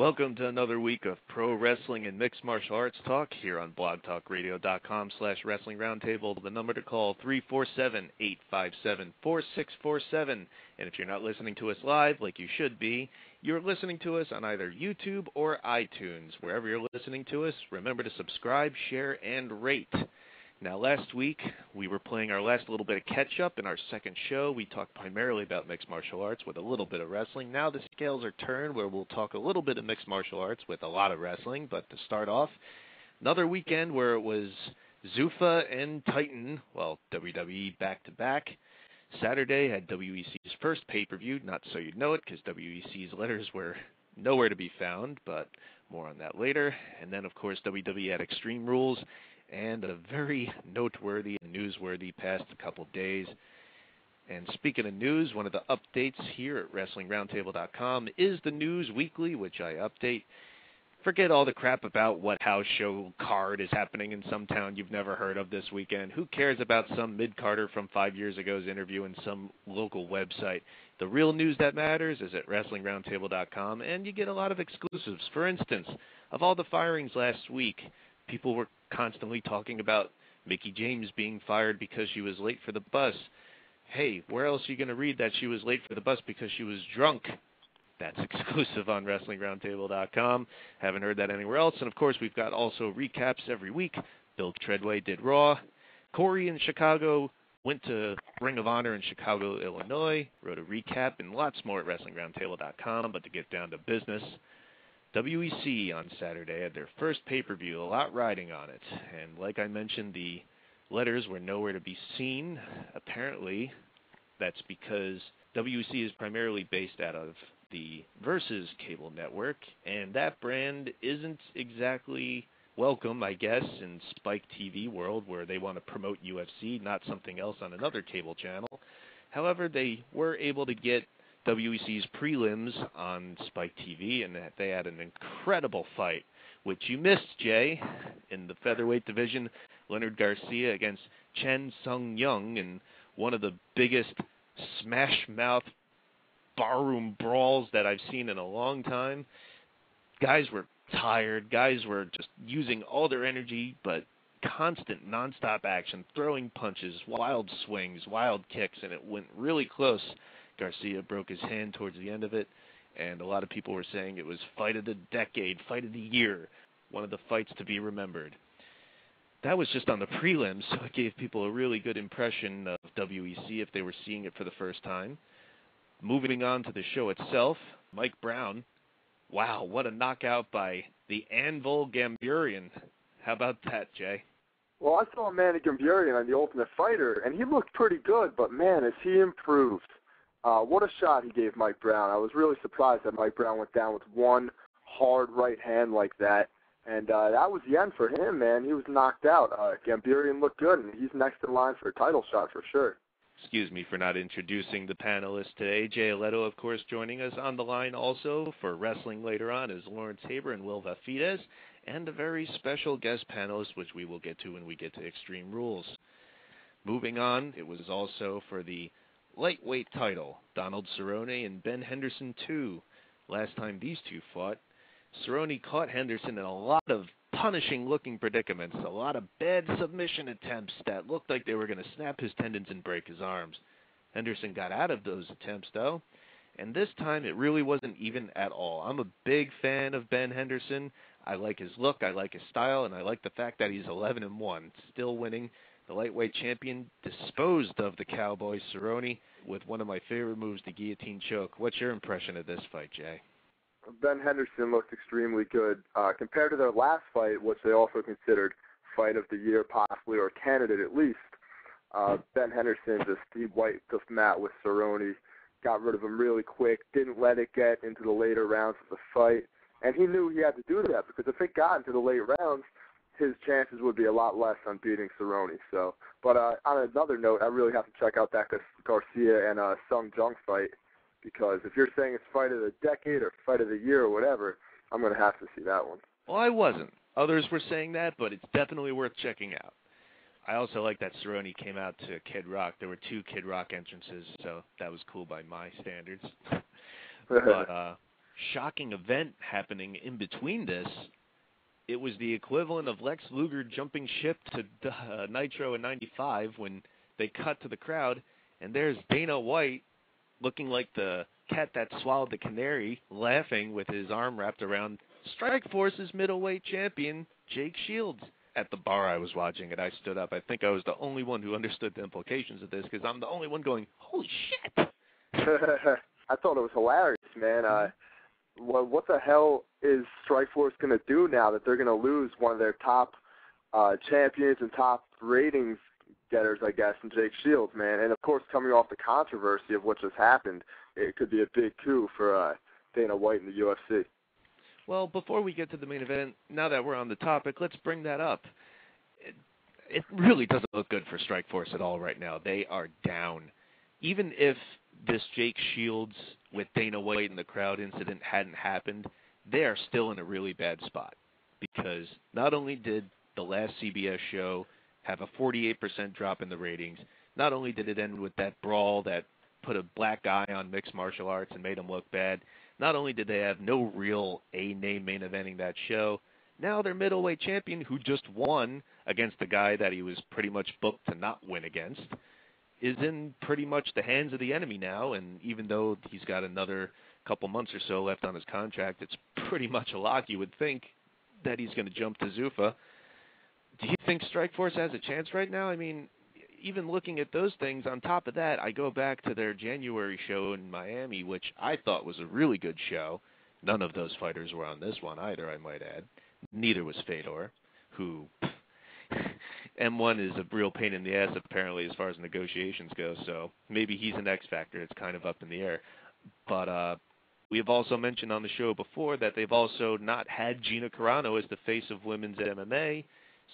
Welcome to another week of pro wrestling and mixed martial arts talk here on blogtalkradio.com/Wrestling Roundtable. The number to call 347-857-4647. And if you're not listening to us live, like you should be, you're listening to us on either YouTube or iTunes. Wherever you're listening to us, remember to subscribe, share, and rate. Now, last week, we were playing our last little bit of catch-up in our second show. We talked primarily about mixed martial arts with a little bit of wrestling. Now the scales are turned where we'll talk a little bit of mixed martial arts with a lot of wrestling. But to start off, another weekend where it was Zuffa and Titan, well, WWE back-to-back. Saturday had WEC's first pay-per-view, not so you'd know it because WEC's letters were nowhere to be found, but more on that later. And then, of course, WWE had Extreme Rules. And a very noteworthy and newsworthy past couple days. And speaking of news, one of the updates here at WrestlingRoundtable.com is the News Weekly, which I update. Forget all the crap about what house show card is happening in some town you've never heard of this weekend. Who cares about some mid-carder from 5 years ago's interview in some local website? The real news that matters is at WrestlingRoundtable.com, and you get a lot of exclusives. For instance, of all the firings last week, people were constantly talking about Mickie James being fired because she was late for the bus. Hey, where else are you going to read that she was late for the bus because she was drunk? That's exclusive on WrestlingRoundtable.com. Haven't heard that anywhere else. And, of course, we've got also recaps every week. Bill Treadway did Raw. Corey in Chicago went to Ring of Honor in Chicago, Illinois. Wrote a recap and lots more at WrestlingRoundtable.com. But to get down to business, WEC on Saturday had their first pay-per-view, a lot riding on it. And like I mentioned, the letters were nowhere to be seen. Apparently, that's because WEC is primarily based out of the Versus cable network, and that brand isn't exactly welcome, I guess, in Spike TV world where they want to promote UFC, not something else on another cable channel. However, they were able to get WEC's prelims on Spike TV, and they had an incredible fight, which you missed, Jay, in the featherweight division. Leonard Garcia against Chen Sung Young in one of the biggest smash-mouth barroom brawls that I've seen in a long time. Guys were tired. Guys were just using all their energy, but constant, nonstop action, throwing punches, wild swings, wild kicks, and it went really close. Garcia broke his hand towards the end of it, and a lot of people were saying it was fight of the decade, fight of the year, one of the fights to be remembered. That was just on the prelims, so it gave people a really good impression of WEC if they were seeing it for the first time. Moving on to the show itself, Mike Brown. Wow, what a knockout by the Anvil Gamburian. How about that, Jay? Well, I saw Manny Gamburian on The Ultimate Fighter, and he looked pretty good, but man, has he improved. What a shot he gave Mike Brown. I was really surprised that Mike Brown went down with one hard right hand like that. And that was the end for him, man. He was knocked out. Gamburian looked good, and he's next in line for a title shot for sure. Excuse me for not introducing the panelists today. Jay Aletto, of course, joining us on the line also for wrestling later on is Lawrence Haber and Will Vafides, and a very special guest panelist, which we will get to when we get to Extreme Rules. Moving on, it was also for the lightweight title, Donald Cerrone and Ben Henderson 2. Last time these two fought, Cerrone caught Henderson in a lot of punishing-looking predicaments, a lot of bad submission attempts that looked like they were going to snap his tendons and break his arms. Henderson got out of those attempts, though, and this time it really wasn't even at all. I'm a big fan of Ben Henderson. I like his look, I like his style, and I like the fact that he's 11-1, still winning. The lightweight champion disposed of the Cowboy Cerrone with one of my favorite moves, the guillotine choke. What's your impression of this fight, Jay? Ben Henderson looked extremely good. Compared to their last fight, which they also considered fight of the year possibly, or candidate at least, Ben Henderson he wiped the mat with Cerrone, got rid of him really quick, didn't let it get into the later rounds of the fight, and he knew he had to do that because if it got into the late rounds, his chances would be a lot less on beating Cerrone. So, but on another note, I really have to check out that Garcia and Sung Jung fight, because if you're saying it's fight of the decade or fight of the year or whatever, I'm going to have to see that one. Well, I wasn't. Others were saying that, but it's definitely worth checking out. I also like that Cerrone came out to Kid Rock. There were 2 Kid Rock entrances, so that was cool by my standards. But shocking event happening in between this. It was the equivalent of Lex Luger jumping ship to Nitro in '95 when they cut to the crowd, and there's Dana White looking like the cat that swallowed the canary, laughing with his arm wrapped around Strikeforce's middleweight champion, Jake Shields. At the bar I was watching it, I stood up. I think I was the only one who understood the implications of this because I'm the only one going, holy shit! I thought it was hilarious, man. What the hell is Strikeforce going to do now that they're going to lose one of their top champions and top ratings getters, I guess, in Jake Shields, man? And, of course, coming off the controversy of what just happened, it could be a big coup for Dana White in the UFC. Well, before we get to the main event, now that we're on the topic, let's bring that up. It really doesn't look good for Strikeforce at all right now. They are down. Even if this Jake Shields with Dana White in the crowd incident hadn't happened, they are still in a really bad spot. Because not only did the last CBS show have a 48% drop in the ratings, not only did it end with that brawl that put a black eye on mixed martial arts and made them look bad, not only did they have no real A-name main eventing that show, now their middleweight champion, who just won against the guy that he was pretty much booked to not win against, is in pretty much the hands of the enemy now, and even though he's got another couple months or so left on his contract, it's pretty much a lock, you would think, that he's going to jump to Zuffa. Do you think Strikeforce has a chance right now? I mean, even looking at those things, on top of that, I go back to their January show in Miami, which I thought was a really good show. None of those fighters were on this one either, I might add. Neither was Faber, who M1 is a real pain in the ass, apparently, as far as negotiations go, so maybe he's an X factor. It's kind of up in the air. But we have also mentioned on the show before that they've also not had Gina Carano as the face of women's MMA,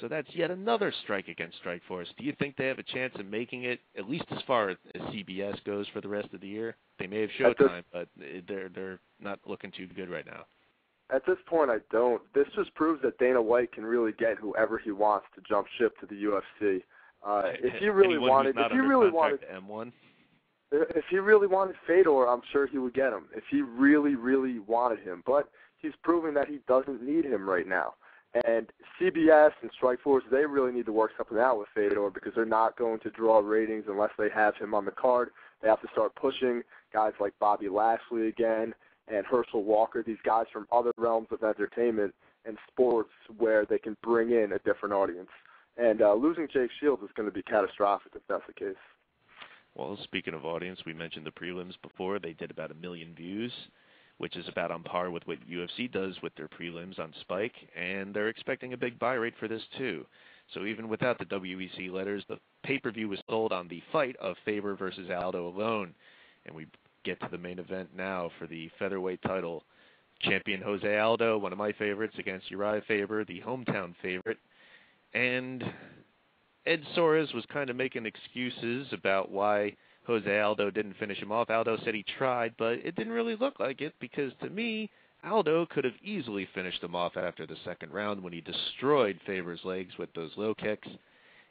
so that's yet another strike against Strikeforce. Do you think they have a chance of making it, at least as far as CBS goes, for the rest of the year? They may have Showtime, but they're not looking too good right now. At this point, I don't. This just proves that Dana White can really get whoever he wants to jump ship to the UFC. If he really wanted M1. If he really wanted Fedor, I'm sure he would get him. If he really, really wanted him, but he's proving that he doesn't need him right now. And CBS and Strikeforce, they really need to work something out with Fedor because they're not going to draw ratings unless they have him on the card. They have to start pushing guys like Bobby Lashley again and Herschel Walker, these guys from other realms of entertainment and sports where they can bring in a different audience. And losing Jake Shields is going to be catastrophic if that's the case. Well, speaking of audience, we mentioned the prelims before. They did about 1 million views, which is about on par with what UFC does with their prelims on Spike, and they're expecting a big buy rate for this too. So even without the WEC letters, the pay-per-view was sold on the fight of Faber versus Aldo alone. And we get to the main event now for the featherweight title. Champion Jose Aldo, one of my favorites, against Uriah Faber, the hometown favorite. And Ed Soares was kind of making excuses about why Jose Aldo didn't finish him off. Aldo said he tried, but it didn't really look like it because, to me, Aldo could have easily finished him off after the second round when he destroyed Faber's legs with those low kicks.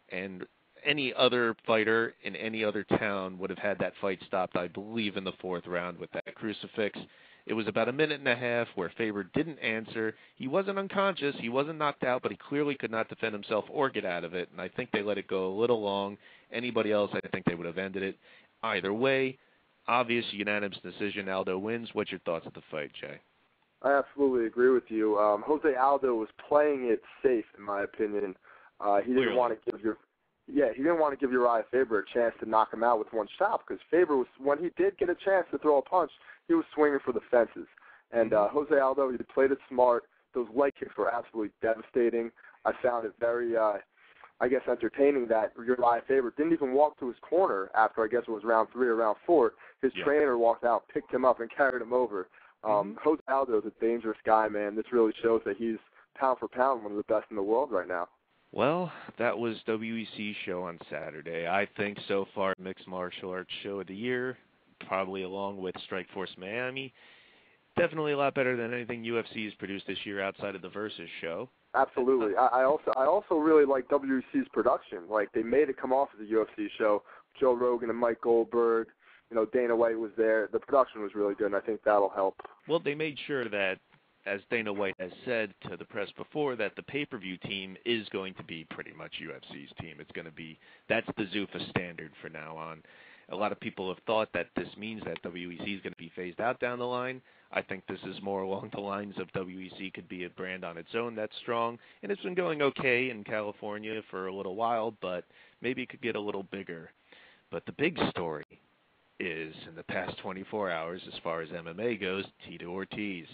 And any other fighter in any other town would have had that fight stopped, I believe, in the fourth round with that crucifix. It was about 1.5 minutes where Faber didn't answer. He wasn't unconscious. He wasn't knocked out, but he clearly could not defend himself or get out of it, and I think they let it go a little long. Anybody else, I think they would have ended it. Either way, obvious unanimous decision, Aldo wins. What's your thoughts of the fight, Jay? I absolutely agree with you. Jose Aldo was playing it safe, in my opinion. He didn't want to give Uriah Faber a chance to knock him out with one shot because Faber was, when he did get a chance to throw a punch, he was swinging for the fences. And Jose Aldo, he played it smart. Those leg kicks were absolutely devastating. I found it very, entertaining that Uriah Faber didn't even walk to his corner after, I guess it was round 3 or round 4. His trainer walked out, picked him up, and carried him over. Jose Aldo is a dangerous guy, man. This really shows that he's pound for pound one of the best in the world right now. Well, that was WEC's show on Saturday. I think so far mixed martial arts show of the year, probably along with Strikeforce Miami. Definitely a lot better than anything UFC has produced this year outside of the Versus show. Absolutely. I also really like WEC's production. Like, they made it come off as a UFC show. Joe Rogan and Mike Goldberg, Dana White was there. The production was really good, and I think that'll help. Well, they made sure that, as Dana White has said to the press before, that the pay-per-view team is going to be pretty much UFC's team. It's going to be, that's the Zuffa standard for now on. A lot of people have thought that this means that WEC is going to be phased out down the line. I think this is more along the lines of WEC could be a brand on its own that's strong, and it's been going okay in California for a little while, but maybe it could get a little bigger. But the big story is, in the past 24 hours, as far as MMA goes, Tito Ortiz.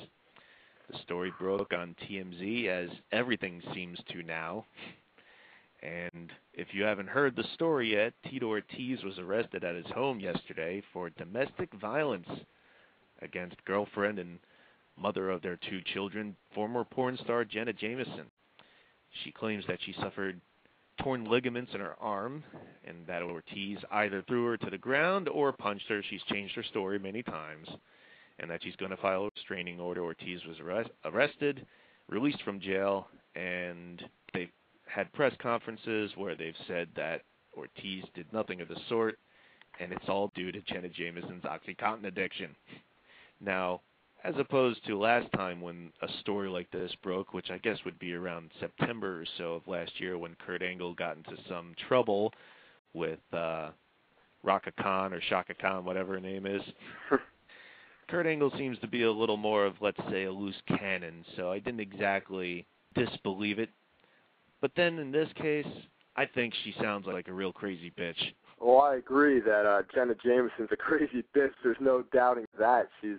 The story broke on TMZ, as everything seems to now. And if you haven't heard the story yet, Tito Ortiz was arrested at his home yesterday for domestic violence against girlfriend and mother of their 2 children, former porn star Jenna Jameson. She claims that she suffered torn ligaments in her arm and that Ortiz either threw her to the ground or punched her. She's changed her story many times, and that she's going to file a restraining order. Ortiz was arrested, released from jail, and they've had press conferences where they've said that Ortiz did nothing of the sort, and it's all due to Jenna Jameson's OxyContin addiction. Now, as opposed to last time when a story like this broke, which I guess would be around September or so of last year when Kurt Angle got into some trouble with Raka Khan or Shaka Khan, whatever her name is. Kurt Angle seems to be a little more of, let's say, a loose cannon, so I didn't exactly disbelieve it. But then in this case, I think she sounds like a real crazy bitch. Well, I agree that Jenna Jameson's a crazy bitch. There's no doubting that. She's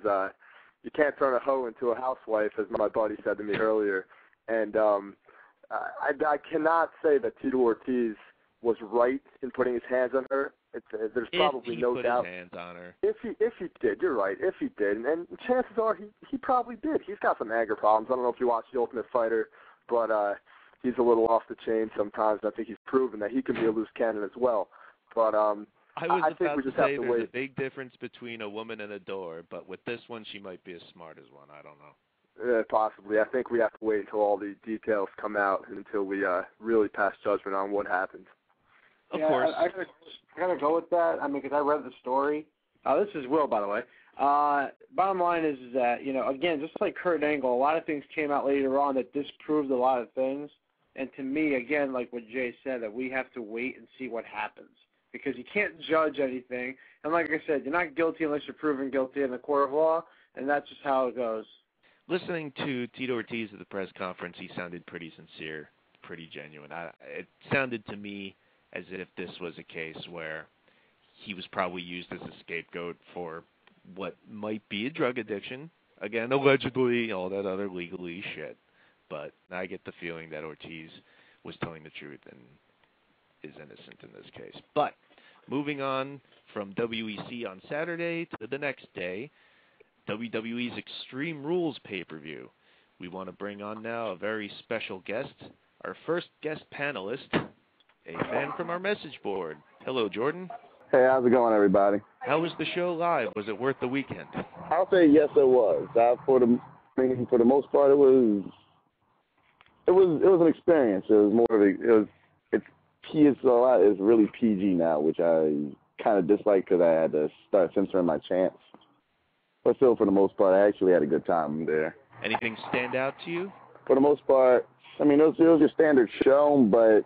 you can't turn a hoe into a housewife, as my buddy said to me earlier. And I cannot say that Tito Ortiz was right in putting his hands on her. There's probably no doubt. If he put his hands on her. If he did, you're right. If he did, and chances are he probably did. He's got some anger problems. I don't know if you watch The Ultimate Fighter, but he's a little off the chain sometimes. I think he's proven that he can be a loose cannon as well. But I was think about we to just say have to there's wait. a big difference between a woman and a door, but with this one, she might be as smart as one. I don't know. Possibly. I think we have to wait until all the details come out and until we really pass judgment on what happened. Of course. I gotta go with that. I mean, because I read the story. This is Will, by the way. Bottom line is that, again, just like Kurt Angle, a lot of things came out later on that disproved a lot of things. And to me, again, like what Jay said, that we have to wait and see what happens. Because you can't judge anything. And like I said, you're not guilty unless you're proven guilty in the court of law, and that's just how it goes. Listening to Tito Ortiz at the press conference, he sounded pretty sincere, pretty genuine. It sounded to me as if this was a case where he was probably used as a scapegoat for what might be a drug addiction. Again, allegedly, all that other legalese shit. But I get the feeling that Ortiz was telling the truth and is innocent in this case. But moving on from WEC on Saturday to the next day, WWE's Extreme Rules pay-per-view. We want to bring on now a very special guest, our first guest panelist, a fan from our message board. Hello, Jordan. Hey, how's it going, everybody? How was the show live? Was it worth the weekend? I'll say yes, it was. For the most part, it was an experience. It was more of it's really PG now, which I kind of dislike because I had to start censoring my chants. But still, for the most part, I actually had a good time there. Anything stand out to you? For the most part, I mean, it was your standard show, but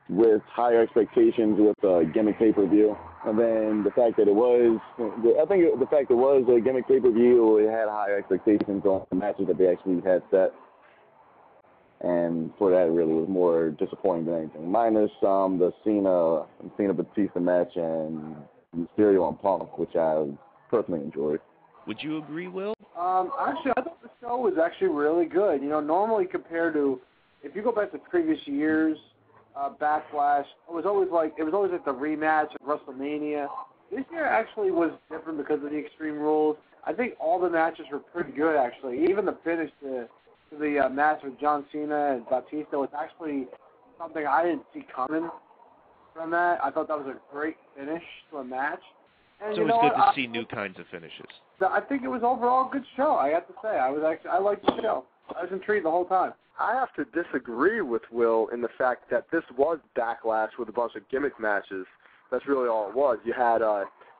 with higher expectations with a gimmick pay-per-view. And then the fact that it was a gimmick pay-per-view, it had higher expectations on the matches that they actually had set. And for that, it really was more disappointing than anything. Minus the Cena Batista match and Mysterio and Punk, which I personally enjoyed. Would you agree, Will? Actually, I thought the show was actually really good. Normally compared to, if you go back to previous years, Backlash, it was always like the rematch at WrestleMania. This year actually was different because of the Extreme Rules. I think all the matches were pretty good, actually. Even the finish to the match with John Cena and Batista was actually something I didn't see coming from that. I thought that was a great finish to a match. And so it was good to see new kinds of finishes. I think it was overall a good show, I have to say. I liked the show. I was intrigued the whole time. I have to disagree with Will in the fact that this was Backlash with a bunch of gimmick matches. That's really all it was. You had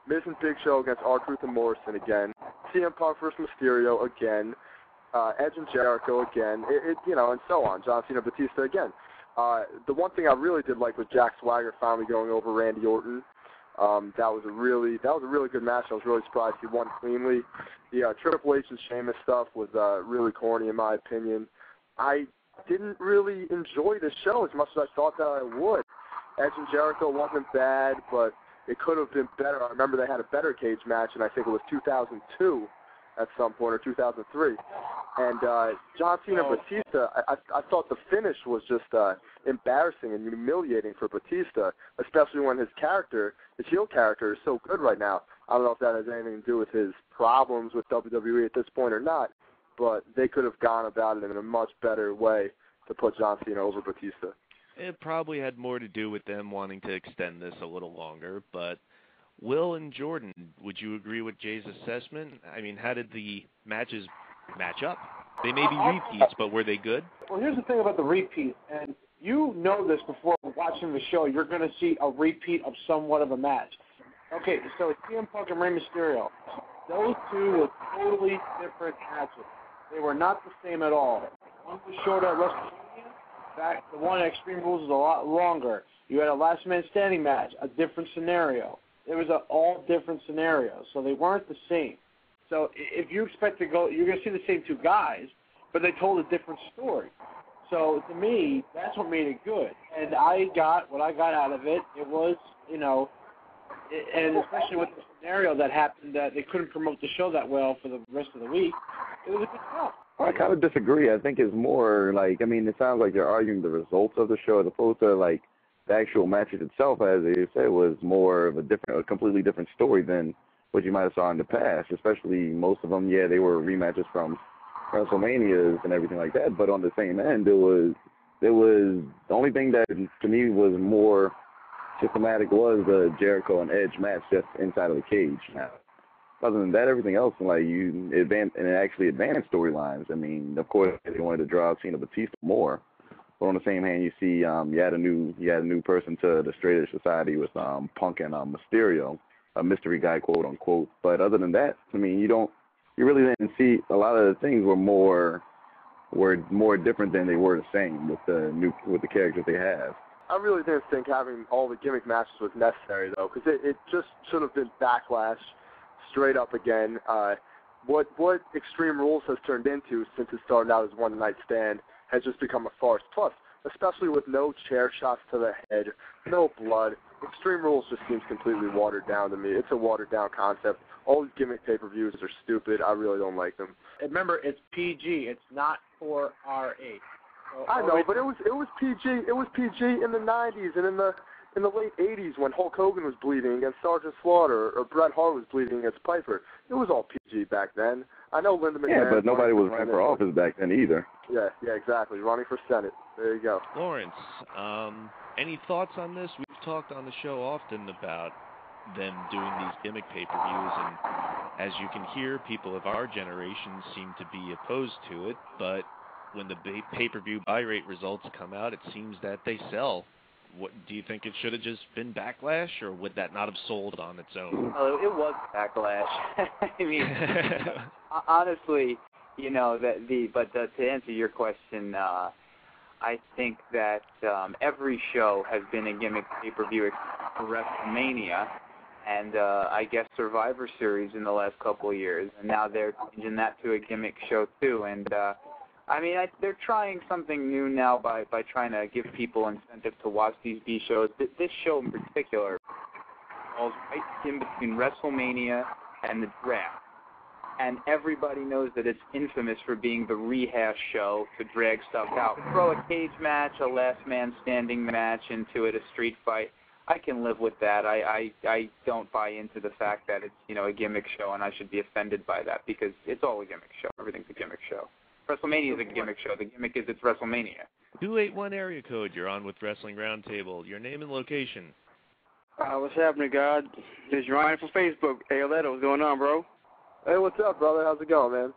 Miz and Big Show against R-Truth and Morrison again. CM Punk versus Mysterio again. Edge and Jericho again. And so on. John Cena, Batista again. The one thing I really did like was Jack Swagger finally going over Randy Orton. That was a really good match. I was really surprised he won cleanly. The Triple H and Sheamus stuff was really corny in my opinion. I didn't really enjoy the show as much as I thought that I would. Edge and Jericho wasn't bad, but it could have been better. I remember they had a better cage match, and I think it was 2002 at some point, or 2003. And John Cena Batista, I thought the finish was just embarrassing and humiliating for Batista, especially when his heel character, is so good right now. I don't know if that has anything to do with his problems with WWE at this point or not, but they could have gone about it in a much better way to put John Cena over Batista. It probably had more to do with them wanting to extend this a little longer, but Will and Jordan, would you agree with Jay's assessment? I mean, how did the matches match up? They may be repeats, but were they good? Well, here's the thing about the repeat, and you know this before watching the show. You're going to see a repeat of somewhat of a match. Okay, so CM Punk and Rey Mysterio, those two were totally different matches. They were not the same at all. One was short at WrestleMania. In fact, the one at Extreme Rules is a lot longer. You had a last man standing match, a different scenario. It was all different scenarios, so they weren't the same. So if you expect to go, you're going to see the same two guys, but they told a different story. So to me, that's what made it good. And I got what I got out of it. It was, and especially with the scenario that happened, that they couldn't promote the show that well for the rest of the week, it was a good show. I kind of disagree. I think it's more like, it sounds like they're arguing the results of the show as opposed to like the actual matches itself, as they said, was more of a completely different story than what you might have saw in the past. Especially most of them, they were rematches from WrestleManias and everything like that. But on the same end, it was the only thing that to me was more systematic was the Jericho and Edge match just inside of the cage. Now, other than that, everything else, it actually advanced storylines. Of course, they wanted to draw Cena Batista more. But on the same hand, you see, you had a new person to the Straight Edge Society with Punk and Mysterio, a mystery guy, quote unquote. But other than that, you really didn't see a lot of the things were more different than they were the same with the characters they have. I really didn't think having all the gimmick matches was necessary though, because it just should have been Backlash, straight up again. What Extreme Rules has turned into since it started out as one night stand has just become a farce. Plus, especially with no chair shots to the head, no blood, Extreme Rules just seems completely watered down to me. It's a watered down concept. All these gimmick pay-per-views are stupid. I really don't like them. Remember, it's PG. It's not for R8. So I know, but it was PG. It was PG in the 90s and in the late 80s when Hulk Hogan was bleeding against Sergeant Slaughter or Bret Hart was bleeding against Piper. It was all PG back then. I know Linda McMahon. Yeah, but nobody was running for office back then either. Yeah, exactly. Running for Senate. There you go. Lawrence, any thoughts on this? We've talked on the show often about them doing these gimmick pay-per-views, and as you can hear, people of our generation seem to be opposed to it, but when the pay-per-view buy rate results come out, it seems that they sell. What do you think it should have just been Backlash, or would that not have sold on its own? Oh, it was Backlash. Honestly, but to answer your question, I think that every show has been a gimmick pay-per-view except for WrestleMania, and I guess Survivor Series in the last couple of years, and now they're changing that to a gimmick show too, and they're trying something new now by trying to give people incentive to watch these B shows. This show in particular falls right in between WrestleMania and the Draft. And everybody knows that it's infamous for being the rehash show to drag stuff out. Throw a cage match, a last man standing match into it, a street fight. I can live with that. I don't buy into the fact that it's, a gimmick show, and I should be offended by that because it's all a gimmick show. Everything's a gimmick show. WrestleMania is a gimmick show. The gimmick is it's WrestleMania. 281 area code. You're on with Wrestling Roundtable. Your name and location. What's happening, God? This is Ryan from Facebook. Hey, Aldo, what's going on, bro? Hey, what's up, brother? How's it going, man?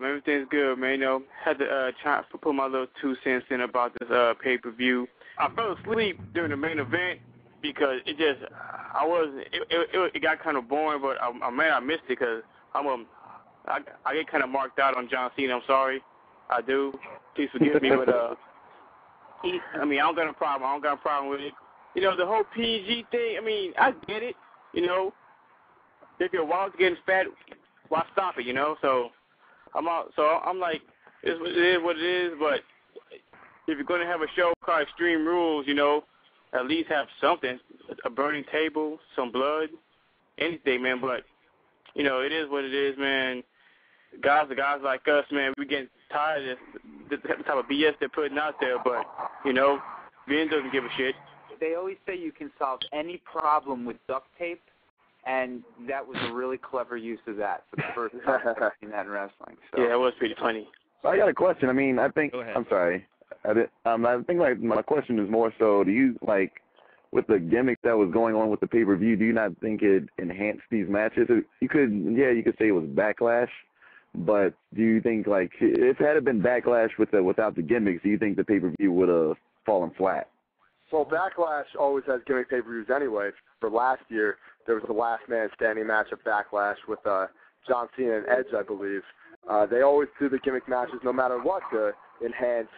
Everything's good, man. Had to try to put my little 2 cents in about this pay-per-view. I fell asleep during the main event, because it got kind of boring, but I'm mad I missed it because I get kind of marked out on John Cena. I'm sorry, I do. Please forgive me, but I don't got a problem. I don't got a problem with it. You know, the whole PG thing. I mean, I get it. You know, if your wallet's getting fat, why stop it? You know, so I'm out. So I'm like, it is what it is. But if you're going to have a show called Extreme Rules, you know, at least have something, a burning table, some blood, anything, man. But you know, it is what it is, man. Guys like us, man, we getting tired of this type of BS they're putting out there. But you know, Vince doesn't give a shit. They always say you can solve any problem with duct tape, and that was a really clever use of that for the first time I've seen that in wrestling. So. Yeah, it was pretty funny. So I got a question. I mean, I think, Go ahead. I'm sorry. I think, like, my question is more so, do you, like, with the gimmick that was going on with the pay-per-view, do you not think it enhanced these matches? You could say it was backlash, but do you think, like, if it had been backlash without the gimmicks, do you think the pay-per-view would have fallen flat? Well, Backlash always has gimmick pay-per-views anyway. For last year, there was the last man standing match of Backlash with John Cena and Edge, I believe. They always do the gimmick matches no matter what to enhance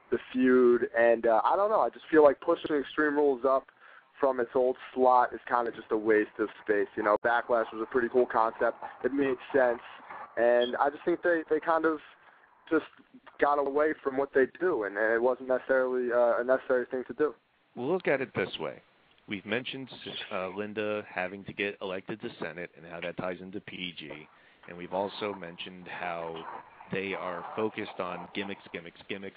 the feud. And I don't know. I just feel like pushing Extreme Rules up from its old slot is kind of just a waste of space. You know, Backlash was a pretty cool concept. It made sense. And I just think they kind of just got away from what they do, and it wasn't necessarily a necessary thing to do. We'll look at it this way. We've mentioned Linda having to get elected to Senate and how that ties into PG. And we've also mentioned how they are focused on gimmicks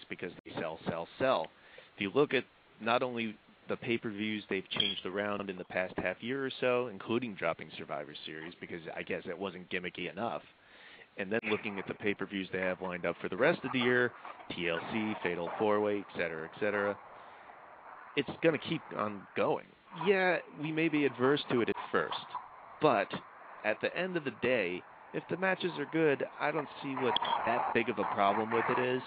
because they sell. If you look at not only the pay-per-views they've changed around in the past half year or so, including dropping Survivor Series because I guess it wasn't gimmicky enough, and then looking at the pay-per-views they have lined up for the rest of the year, TLC, Fatal 4-Way, etc., it's going to keep on going. Yeah, we may be adverse to it at first, but at the end of the day, if the matches are good, I don't see what that big of a problem with it is.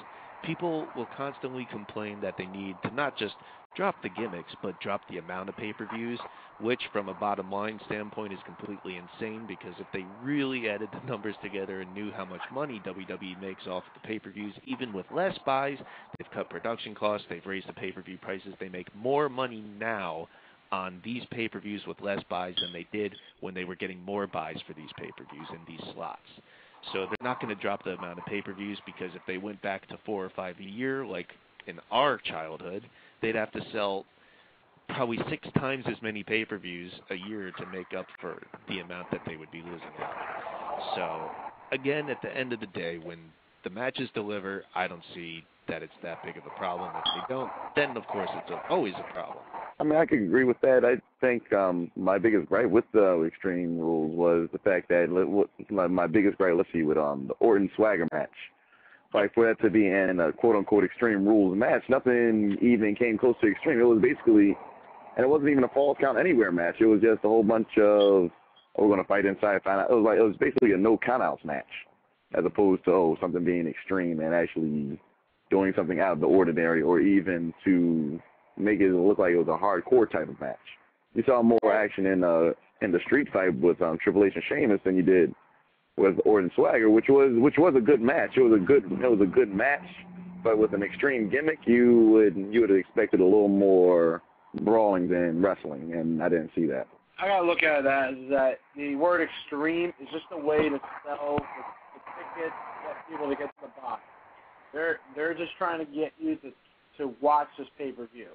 People will constantly complain that they need to not just drop the gimmicks, but drop the amount of pay-per-views, which from a bottom line standpoint is completely insane because if they really added the numbers together and knew how much money WWE makes off the pay-per-views, even with less buys, they've cut production costs, they've raised the pay-per-view prices, they make more money now on these pay-per-views with less buys than they did when they were getting more buys for these pay-per-views in these slots. So they're not going to drop the amount of pay-per-views because if they went back to 4 or 5 a year, like in our childhood, they'd have to sell probably 6 times as many pay-per-views a year to make up for the amount that they would be losing out. So, again, at the end of the day, when the matches deliver, I don't see that it's that big of a problem. If they don't, then, of course, it's always a problem. I mean, I could agree with that. I think my biggest gripe with the Extreme Rules was the fact that my biggest gripe, let's see, with the Orton Swagger match. Like, for that to be in a quote-unquote Extreme Rules match, nothing even came close to Extreme. It was basically, and it wasn't even a Falls Count Anywhere match. It was just a whole bunch of, we're going to fight inside, find out. It was basically a no countouts match, as opposed to, something being extreme and actually doing something out of the ordinary, or even to make it look like it was a hardcore type of match. You saw more action in the street fight with Triple H and Sheamus than you did with Orton Swagger, which was a good match. It was a good match, but with an extreme gimmick, you would have expected a little more brawling than wrestling, and I didn't see that. I gotta look at that as that the word extreme is just a way to sell the ticket, get people to get to the box. They're just trying to get you to watch this pay-per-view.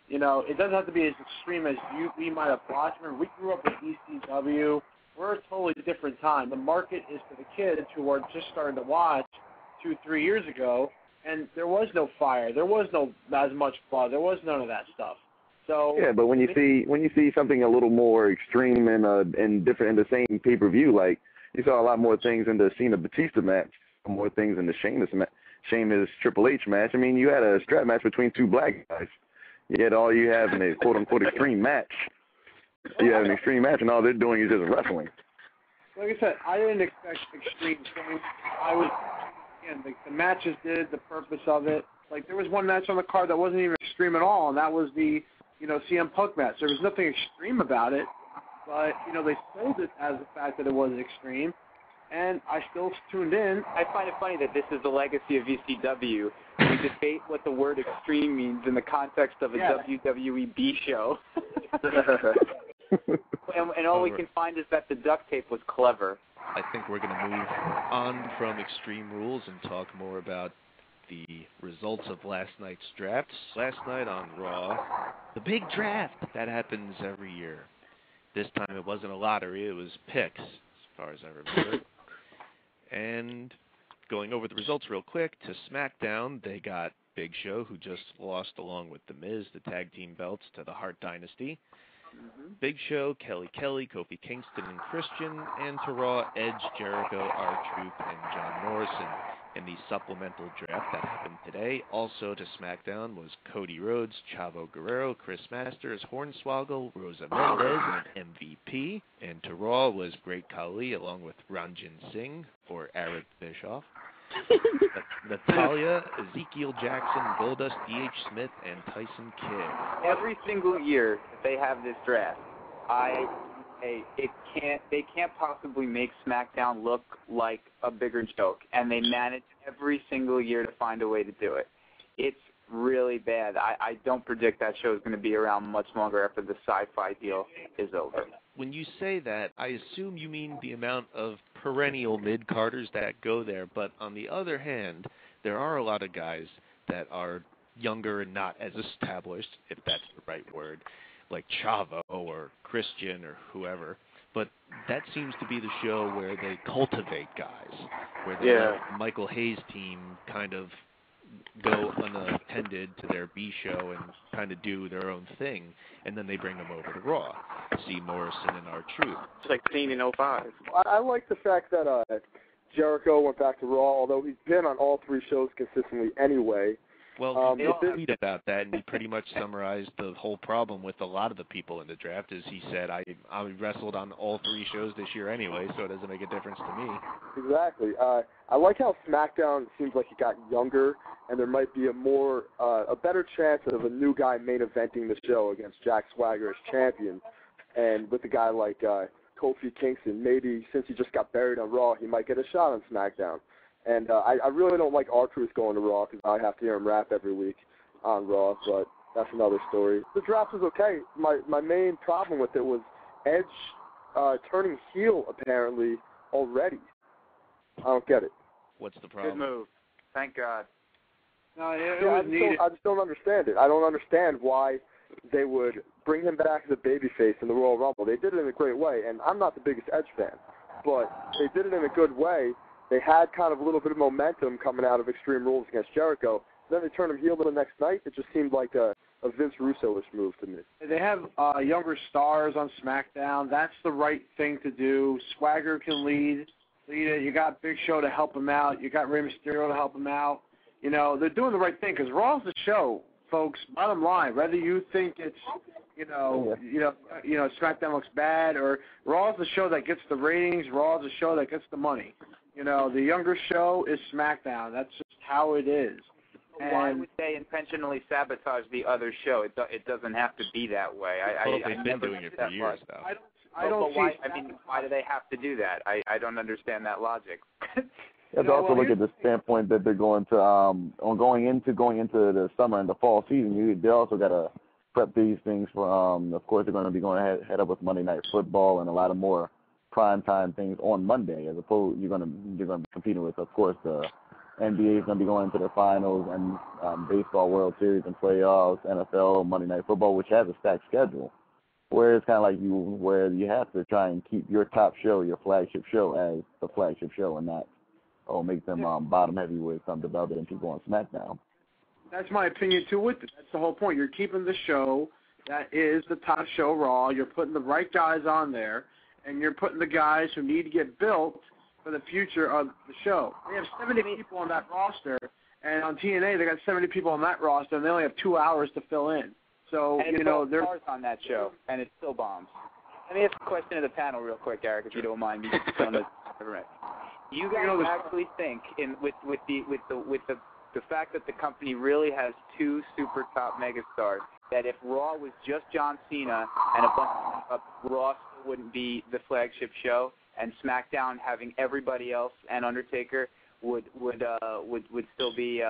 You know, it doesn't have to be as extreme as we might have watched. Remember, we grew up with ECW. We're a totally different time. The market is for the kids who are just starting to watch 2-3 years ago, and there was no fire. There was no as much blood. There was none of that stuff. So yeah, but when you see something a little more extreme and different in the same pay-per-view, like you saw a lot more things in the Cena Batista match, more things in the Sheamus Triple H match. I mean, you had a strap match between 2 black guys. Yet all you have in a quote-unquote extreme match, you have an extreme match, and all they're doing is just wrestling. Like I said, I didn't expect extreme things. The matches did the purpose of it. Like, there was one match on the card that wasn't even extreme at all, and that was the CM Punk match. There was nothing extreme about it, but, they sold it as the fact that it was extreme, and I still tuned in. I find it funny that this is the legacy of ECW. We debate what the word extreme means in the context of a WWE B show. and all we can find is that the duct tape was clever. I think we're going to move on from Extreme Rules and talk more about the results of last night's draft. Last night on Raw, the big draft that happens every year. This time it wasn't a lottery, it was picks, as far as I remember. And going over the results real quick, to SmackDown, they got Big Show, who just lost along with The Miz, the tag team belts to the Hart Dynasty. Big Show, Kelly, Kofi Kingston, and Christian, and to Raw, Edge, Jericho, R-Truth, and John Morrison. In the supplemental draft that happened today, also to SmackDown was Cody Rhodes, Chavo Guerrero, Chris Masters, Hornswoggle, Rosa Mendez, and MVP. And to Raw was Great Khali, along with Ranjin Singh, or Arab Bischoff, Natalia, Ezekiel Jackson, Goldust, D.H. Smith, and Tyson Kidd. Every single year they have this draft, they can't possibly make SmackDown look like a bigger joke, and they manage every single year to find a way to do it. It's really bad. I don't predict that show is going to be around much longer after the Sci-Fi deal is over. When you say that, I assume you mean the amount of perennial mid-carders that go there, but on the other hand, there are a lot of guys that are younger and not as established, if that's the right word, like Chavo or Christian or whoever. But that seems to be the show where they cultivate guys, where they let Michael Hayes' team kind of go unattended to their B show and kind of do their own thing, and then they bring them over to Raw. See Morrison and R-Truth. It's like seen in 05. I like the fact that Jericho went back to Raw, although he's been on all three shows consistently anyway. Well, he did tweet about that, and he pretty much summarized the whole problem with a lot of the people in the draft. As he said, I wrestled on all three shows this year anyway, so it doesn't make a difference to me. Exactly. I like how SmackDown seems like it got younger, and there might be a better chance of a new guy main eventing the show against Jack Swagger as champion, and with a guy like Kofi Kingston, maybe since he just got buried on Raw, he might get a shot on SmackDown. And I really don't like R-Truth going to Raw because I have to hear him rap every week on Raw, but that's another story. The draft was okay. My main problem with it was Edge turning heel, apparently, already. I don't get it. What's the problem? Good move. Thank God. No, I just don't understand it. I don't understand why they would bring him back as a babyface in the Royal Rumble. They did it in a great way, and I'm not the biggest Edge fan, but they did it in a good way. They had kind of a little bit of momentum coming out of Extreme Rules against Jericho. Then they turned him heel the next night. It just seemed like a Vince Russo-ish move to me. They have younger stars on SmackDown. That's the right thing to do. Swagger can lead it. You got Big Show to help him out. You got Rey Mysterio to help him out. They're doing the right thing because Raw's the show, folks. Bottom line, whether you think it's SmackDown looks bad or Raw's the show that gets the ratings. Raw's the show that gets the money. The younger show is SmackDown. That's just how it is. Why would they intentionally sabotage the other show? It doesn't have to be that way. They've been doing it for years, though. Why do they have to do that? I don't understand that logic. You have to also look at the standpoint that they're going to going into the summer and the fall season. They also got to prep these things for. Of course, they're going to be going head up with Monday Night Football and a lot of more primetime things on Monday, as opposed you're going to be competing with, of course, the NBA is going to be going into the finals and baseball World Series and playoffs, NFL, Monday Night Football, which has a stacked schedule. Where it's kind of like where you have to try and keep your top show, your flagship show, as the flagship show, and not make them bottom heavy with some development people on SmackDown. That's my opinion too. With it, that's the whole point. You're keeping the show that is the top show, Raw. You're putting the right guys on there. And you're putting the guys who need to get built for the future of the show. They have 70 people on that roster, and on TNA they got 70 people on that roster, and they only have 2 hours to fill in. So, and there's stars on that show, and it still bombs. Let me ask a question to the panel real quick, Eric, if you don't mind me. You guys actually think, with the fact that the company really has two super top megastars, that if Raw was just John Cena and a bunch of Raw still wouldn't be the flagship show, and SmackDown having everybody else and Undertaker would still be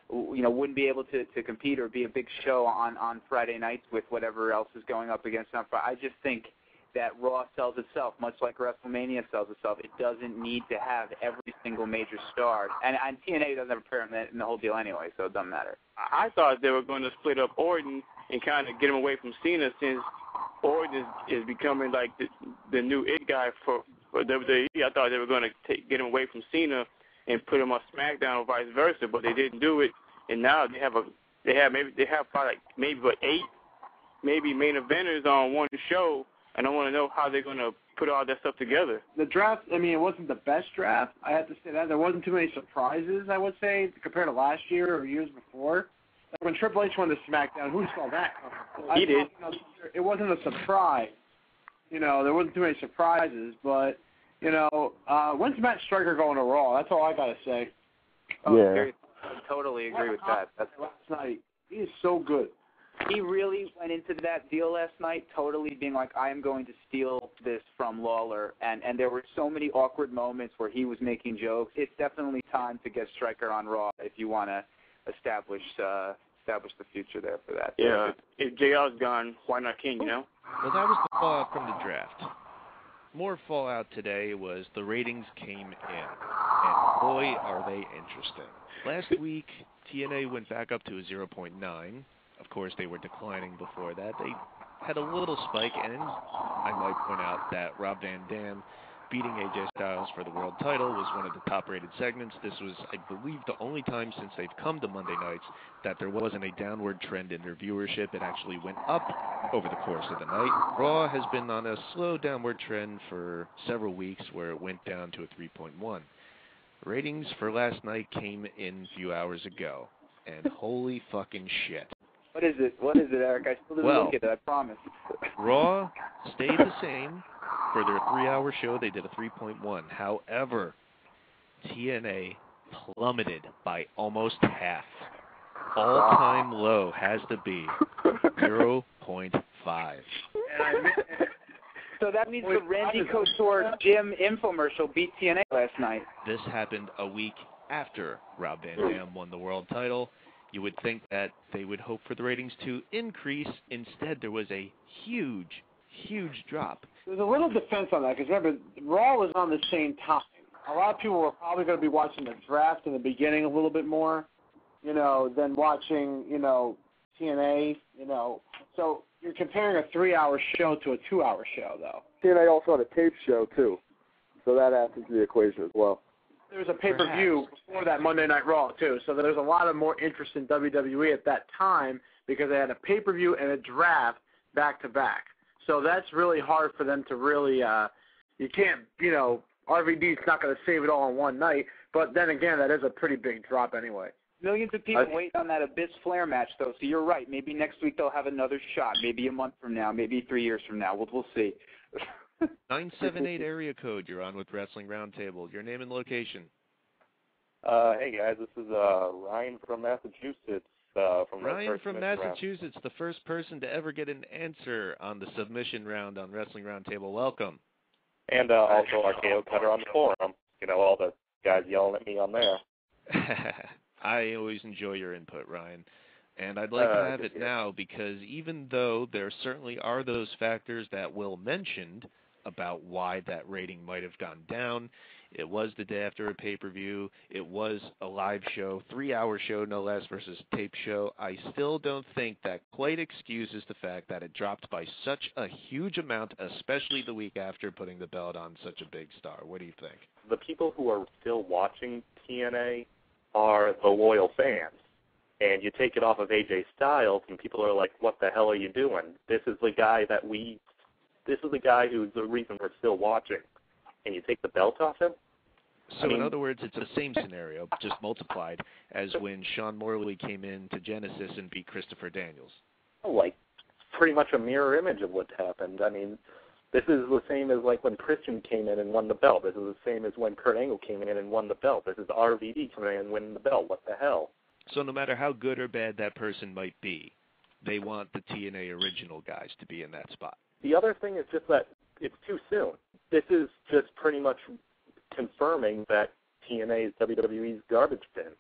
wouldn't be able to compete or be a big show on Friday nights with whatever else is going up against them. I just think that Raw sells itself, much like WrestleMania sells itself. It doesn't need to have every single major star. And TNA doesn't have a pair in the whole deal anyway, so it doesn't matter. I thought they were going to split up Orton and kind of get him away from Cena, since Orton is becoming like the new it guy for WWE. I thought they were going to get him away from Cena and put him on SmackDown or vice versa, but they didn't do it. And now they have probably maybe 8 main eventers on one show. And I want to know how they're going to put all that stuff together. The draft, I mean, it wasn't the best draft. I have to say that. There wasn't too many surprises, I would say, compared to last year or years before. Like when Triple H won the SmackDown, who saw that coming? He did. It wasn't a surprise. There wasn't too many surprises. But, when's Matt Striker going to Raw? That's all I got to say. I totally agree with that. That's last night. He is so good. He really went into that deal last night totally being like, I am going to steal this from Lawler. And there were so many awkward moments where he was making jokes. It's definitely time to get Stryker on Raw if you want to establish the future there for that. Yeah. If JR's gone, why not King, Well, that was the fallout from the draft. More fallout today was the ratings came in. And boy, are they interesting. Last week, TNA went back up to a 0.9. Of course, they were declining before that. They had a little spike, and I might point out that Rob Van Dam beating AJ Styles for the world title was one of the top-rated segments. This was, I believe, the only time since they've come to Monday nights that there wasn't a downward trend in their viewership. It actually went up over the course of the night. Raw has been on a slow downward trend for several weeks where it went down to a 3.1. Ratings for last night came in a few hours ago, and holy fucking shit. What is it, Eric? I still didn't look at it, I promise. Raw stayed the same. For their 3-hour show, they did a 3.1. However, TNA plummeted by almost half. All-time low has to be 0.5. So that means the Randy Couture gym infomercial beat TNA last night. This happened a week after Rob Van Dam won the world title. You would think that they would hope for the ratings to increase. Instead, there was a huge drop. There's a little defense on that, because remember, Raw was on the same time. A lot of people were probably going to be watching the draft in the beginning a little bit more, than watching, TNA, So you're comparing a 3-hour show to a 2-hour show, though. TNA also had a tape show, too. So that adds into the equation as well. There was a pay-per-view before that Monday Night Raw, too. So there's a lot of more interest in WWE at that time because they had a pay-per-view and a draft back-to-back. So that's really hard for them to really you can't, RVD's not going to save it all in one night. But then again, that is a pretty big drop anyway. Millions of people wait on that Abyss Flair match, though. So you're right. Maybe next week they'll have another shot. Maybe a month from now. Maybe 3 years from now. We'll see. 978 area code. You're on with Wrestling Roundtable. Your name and location. Hey guys, this is Ryan from Massachusetts. Ryan from Massachusetts, the first person to ever get an answer on the submission round on Wrestling Roundtable. Welcome. And also our KO Cutter on the forum. All the guys yelling at me on there. I always enjoy your input, Ryan. And I'd like to have it now because even though there certainly are those factors that Will mentioned about why that rating might have gone down, it was the day after a pay-per-view. It was a live show, 3-hour show no less versus tape show. I still don't think that quite excuses the fact that it dropped by such a huge amount, especially the week after putting the belt on such a big star. What do you think? The people who are still watching TNA are the loyal fans. And you take it off of AJ Styles, and people are like, what the hell are you doing? This is the guy who's the reason we're still watching. And you take the belt off him? So in other words, it's the same scenario, just multiplied, as when Sean Morley came in to Genesis and beat Christopher Daniels. Like, pretty much a mirror image of what happened. I mean, this is the same as like when Christian came in and won the belt. This is the same as when Kurt Angle came in and won the belt. This is RVD coming in and winning the belt. What the hell? So no matter how good or bad that person might be, they want the TNA original guys to be in that spot. The other thing is just that it's too soon. This is just pretty much confirming that TNA is WWE's garbage bin.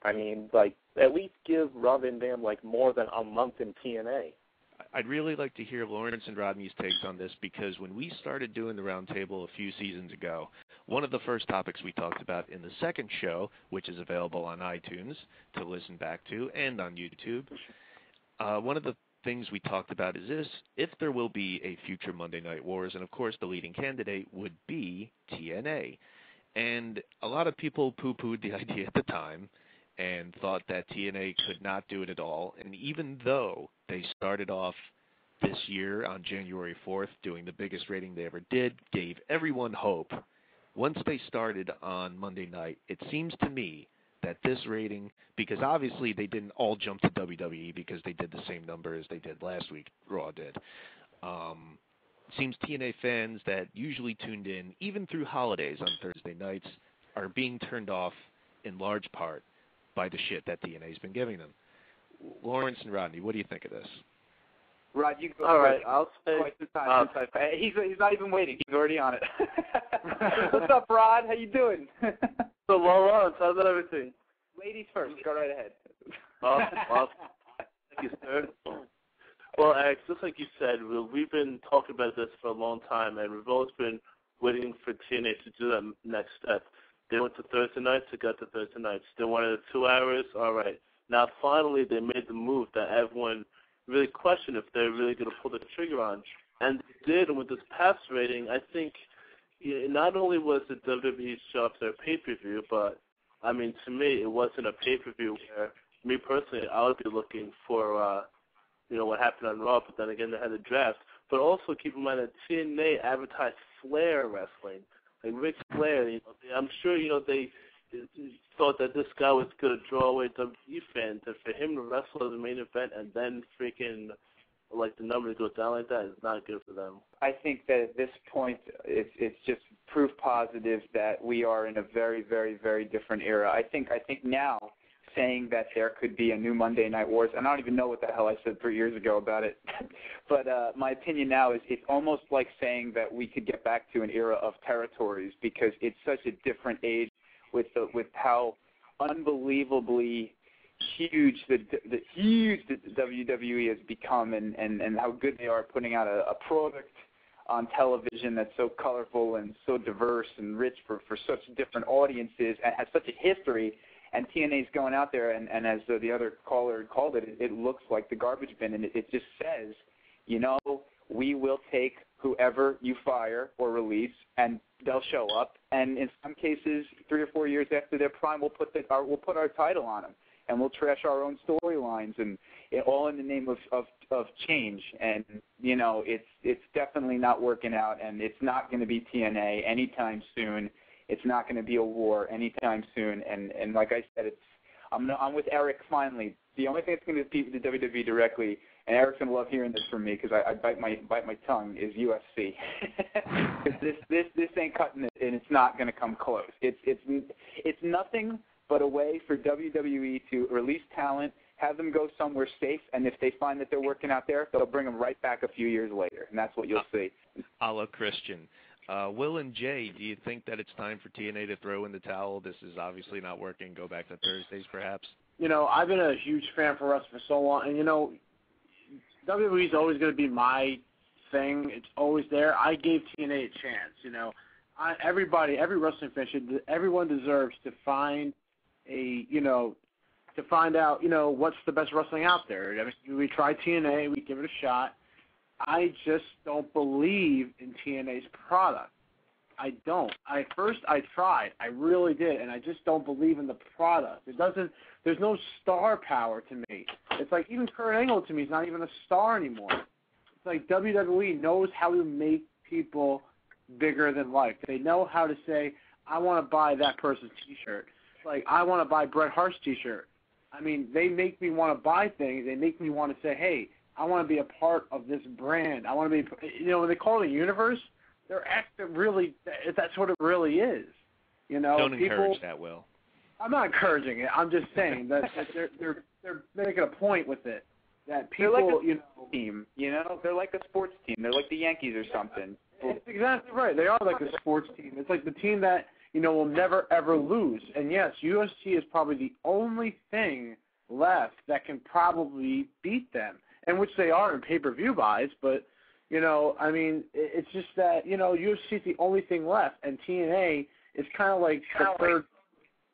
I mean, like, at least give Rob Van Dam, like, more than a month in TNA. I'd really like to hear Lawrence and Rodney's takes on this, because when we started doing the Roundtable a few seasons ago, one of the first topics we talked about in the second show, which is available on iTunes to listen back to and on YouTube, one of the things we talked about is this: if there will be a future Monday Night Wars, and of course the leading candidate would be TNA. And a lot of people poo-pooed the idea at the time and thought that TNA could not do it at all. And even though they started off this year on January 4th doing the biggest rating they ever did, gave everyone hope, once they started on Monday night, it seems to me that this rating, because obviously they didn't all jump to WWE because they did the same number as they did last week, Raw did. Seems TNA fans that usually tuned in, even through holidays on Thursday nights, are being turned off in large part by the shit that TNA's been giving them. Lawrence and Rodney, what do you think of this? Rod, you go. All right, I'll say. He's not even waiting. He's already on it. What's up, Rod? How you doing? So, Lawrence, how's everything? Ladies first. Go right ahead. Awesome. Thank you, sir. Well, Alex, just like you said, we've been talking about this for a long time, and we've always been waiting for TNA to do that next step. They went to Thursday nights, they got to Thursday nights. They wanted 2 hours, all right. Now, finally, they made the move that everyone really questioned if they're really going to pull the trigger on. And they did, and with this past rating, I think not only was the WWE show up their pay-per-view, but, I mean, to me, it wasn't a pay-per-view where, me personally, I would be looking for, what happened on Raw, but then again, they had the draft. But also keep in mind that TNA advertised Flair wrestling. Like Ric Flair, I'm sure, they thought that this guy was going to draw away WWE fans, and for him to wrestle as a main event and then freaking, like, the number goes down like that is not good for them. I think that at this point, it's just proof positive that we are in a very, very, very different era. I think now, saying that there could be a new Monday Night Wars, and I don't even know what the hell I said 3 years ago about it, but my opinion now is it's almost like saying that we could get back to an era of territories, because it's such a different age with how unbelievably huge the WWE has become, and how good they are putting out a product on television that's so colorful and so diverse and rich for such different audiences and has such a history. And TNA's going out there, and as the other caller called it, it looks like the garbage bin, and it just says, we will take whoever you fire or release, and they'll show up. And in some cases, 3 or 4 years after their prime, we'll put our title on them, and we'll trash our own storylines, and all in the name of change. And it's definitely not working out, and it's not going to be TNA anytime soon. It's not going to be a war anytime soon, and like I said, I'm with Eric finally. The only thing that's going to beat the WWE directly, and Eric's going to love hearing this from me because I bite my tongue, is UFC. this ain't cutting it, and it's not going to come close. It's nothing but a way for WWE to release talent, have them go somewhere safe, and if they find that they're working out there, they'll bring them right back a few years later, and that's what you'll see. A la Christian. Will and Jay, do you think that it's time for TNA to throw in the towel? This is obviously not working. Go back to Thursdays, perhaps? I've been a huge fan for wrestling for so long, and, WWE is always going to be my thing. It's always there. I gave TNA a chance, every wrestling fan everyone deserves to find to find out, what's the best wrestling out there. I mean, we try TNA, we give it a shot. I just don't believe in TNA's product. I don't. I tried. I really did, and I just don't believe in the product. There's no star power to me. It's like even Kurt Angle to me is not even a star anymore. It's like WWE knows how to make people bigger than life. They know how to say, I want to buy that person's T-shirt. It's like, I want to buy Bret Hart's T-shirt. I mean, they make me want to buy things. They make me want to say, hey, I want to be a part of this brand. I want to be, when they call it a universe, they're acting really, that's what it really is. Don't encourage that, Will. I'm not encouraging it. I'm just saying that they're making a point with it. that people, they're like a team, they're like a sports team. They're like the Yankees or something. That's exactly right. They are like a sports team. It's like the team that, will never, ever lose. And, yes, UFC is probably the only thing left that can probably beat them, and which they are in pay-per-view buys. But, it's just that, UFC is the only thing left, and TNA is kind of like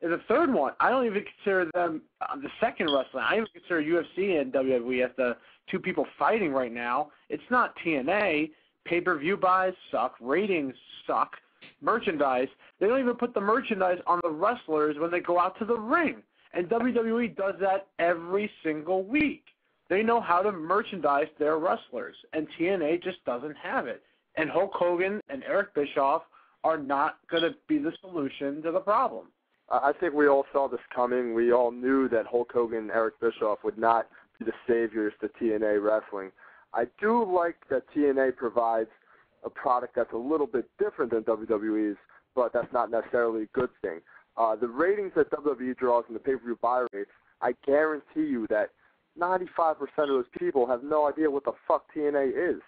the third one. I don't even consider them the second wrestling. I even consider UFC and WWE as the two people fighting right now. It's not TNA. Pay-per-view buys suck. Ratings suck. Merchandise. They don't even put the merchandise on the wrestlers when they go out to the ring. And WWE does that every single week. They know how to merchandise their wrestlers, and TNA just doesn't have it. And Hulk Hogan and Eric Bischoff are not going to be the solution to the problem. I think we all saw this coming. We all knew that Hulk Hogan and Eric Bischoff would not be the saviors to TNA wrestling. I do like that TNA provides a product that's a little bit different than WWE's, but that's not necessarily a good thing. The ratings that WWE draws in the pay-per-view buy rates, I guarantee you that 95% of those people have no idea what the fuck TNA is.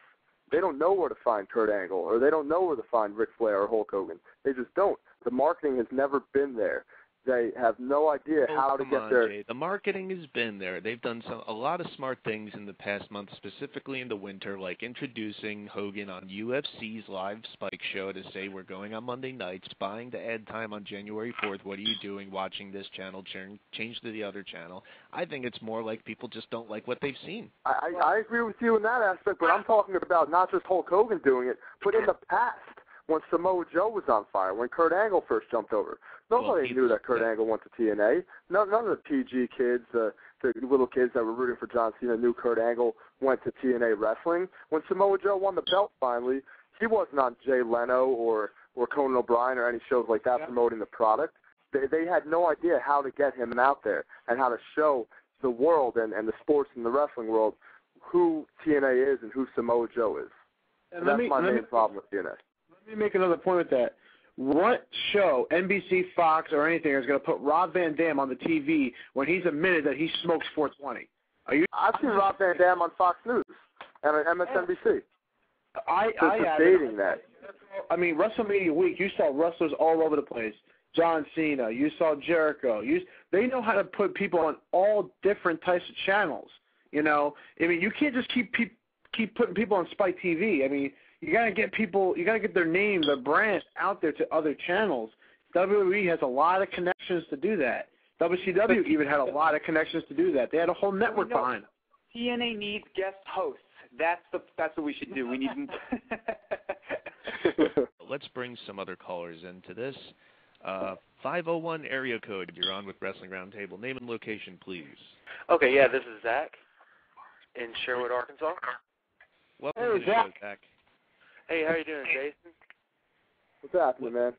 They don't know where to find Kurt Angle, or they don't know where to find Ric Flair or Hulk Hogan. They just don't. The marketing has never been there. They have no idea how to get there. Jay. The marketing has been there. They've done a lot of smart things in the past month, specifically in the winter, like introducing Hogan on UFC's live Spike show to say we're going on Monday nights, buying the ad time on January 4th. What are you doing watching this channel? Change to the other channel. I think it's more like people just don't like what they've seen. I agree with you in that aspect, but I'm talking about not just Hulk Hogan doing it, but in the past. When Samoa Joe was on fire, when Kurt Angle first jumped over. Nobody knew that Kurt Angle went to TNA. None of the PG kids, the little kids that were rooting for John Cena knew Kurt Angle went to TNA wrestling. When Samoa Joe won the belt finally, he wasn't on Jay Leno or Conan O'Brien or any shows like that promoting the product. They had no idea how to get him out there and how to show the world and the sports and the wrestling world who TNA is and who Samoa Joe is. And that's my main problem with TNA. Let me make another point with that. What show, NBC, Fox, or anything, is going to put Rob Van Dam on the TV when he's admitted that he smokes 420? I've seen Rob Van Dam on Fox News and on MSNBC. I debating that. WrestleMania week, you saw wrestlers all over the place. John Cena, you saw Jericho. They know how to put people on all different types of channels. You can't just keep putting people on Spike TV. You gotta get people. You gotta get their name, their brand out there to other channels. WWE has a lot of connections to do that. WCW even had a lot of connections to do that. They had a whole network behind them. TNA needs guest hosts. That's what we should do. We need. Let's bring some other callers into this. 501 area code. You're on with Wrestling Roundtable. Name and location, please. Okay, yeah, this is Zach in Sherwood, Arkansas. Welcome to the show, Zach. Hey, how you doing, Jason? What's happening, man?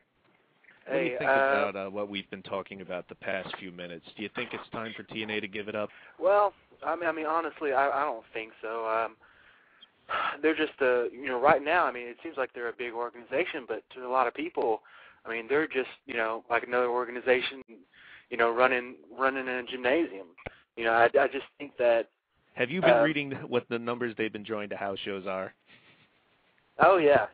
What do you think about what we've been talking about the past few minutes? Do you think it's time for TNA to give it up? Well, honestly, I don't think so. They're just, right now, it seems like they're a big organization, but to a lot of people, they're just, like another organization, running in a gymnasium. I just think that. Have you been reading what the numbers they've been joined to house shows are? Oh yeah.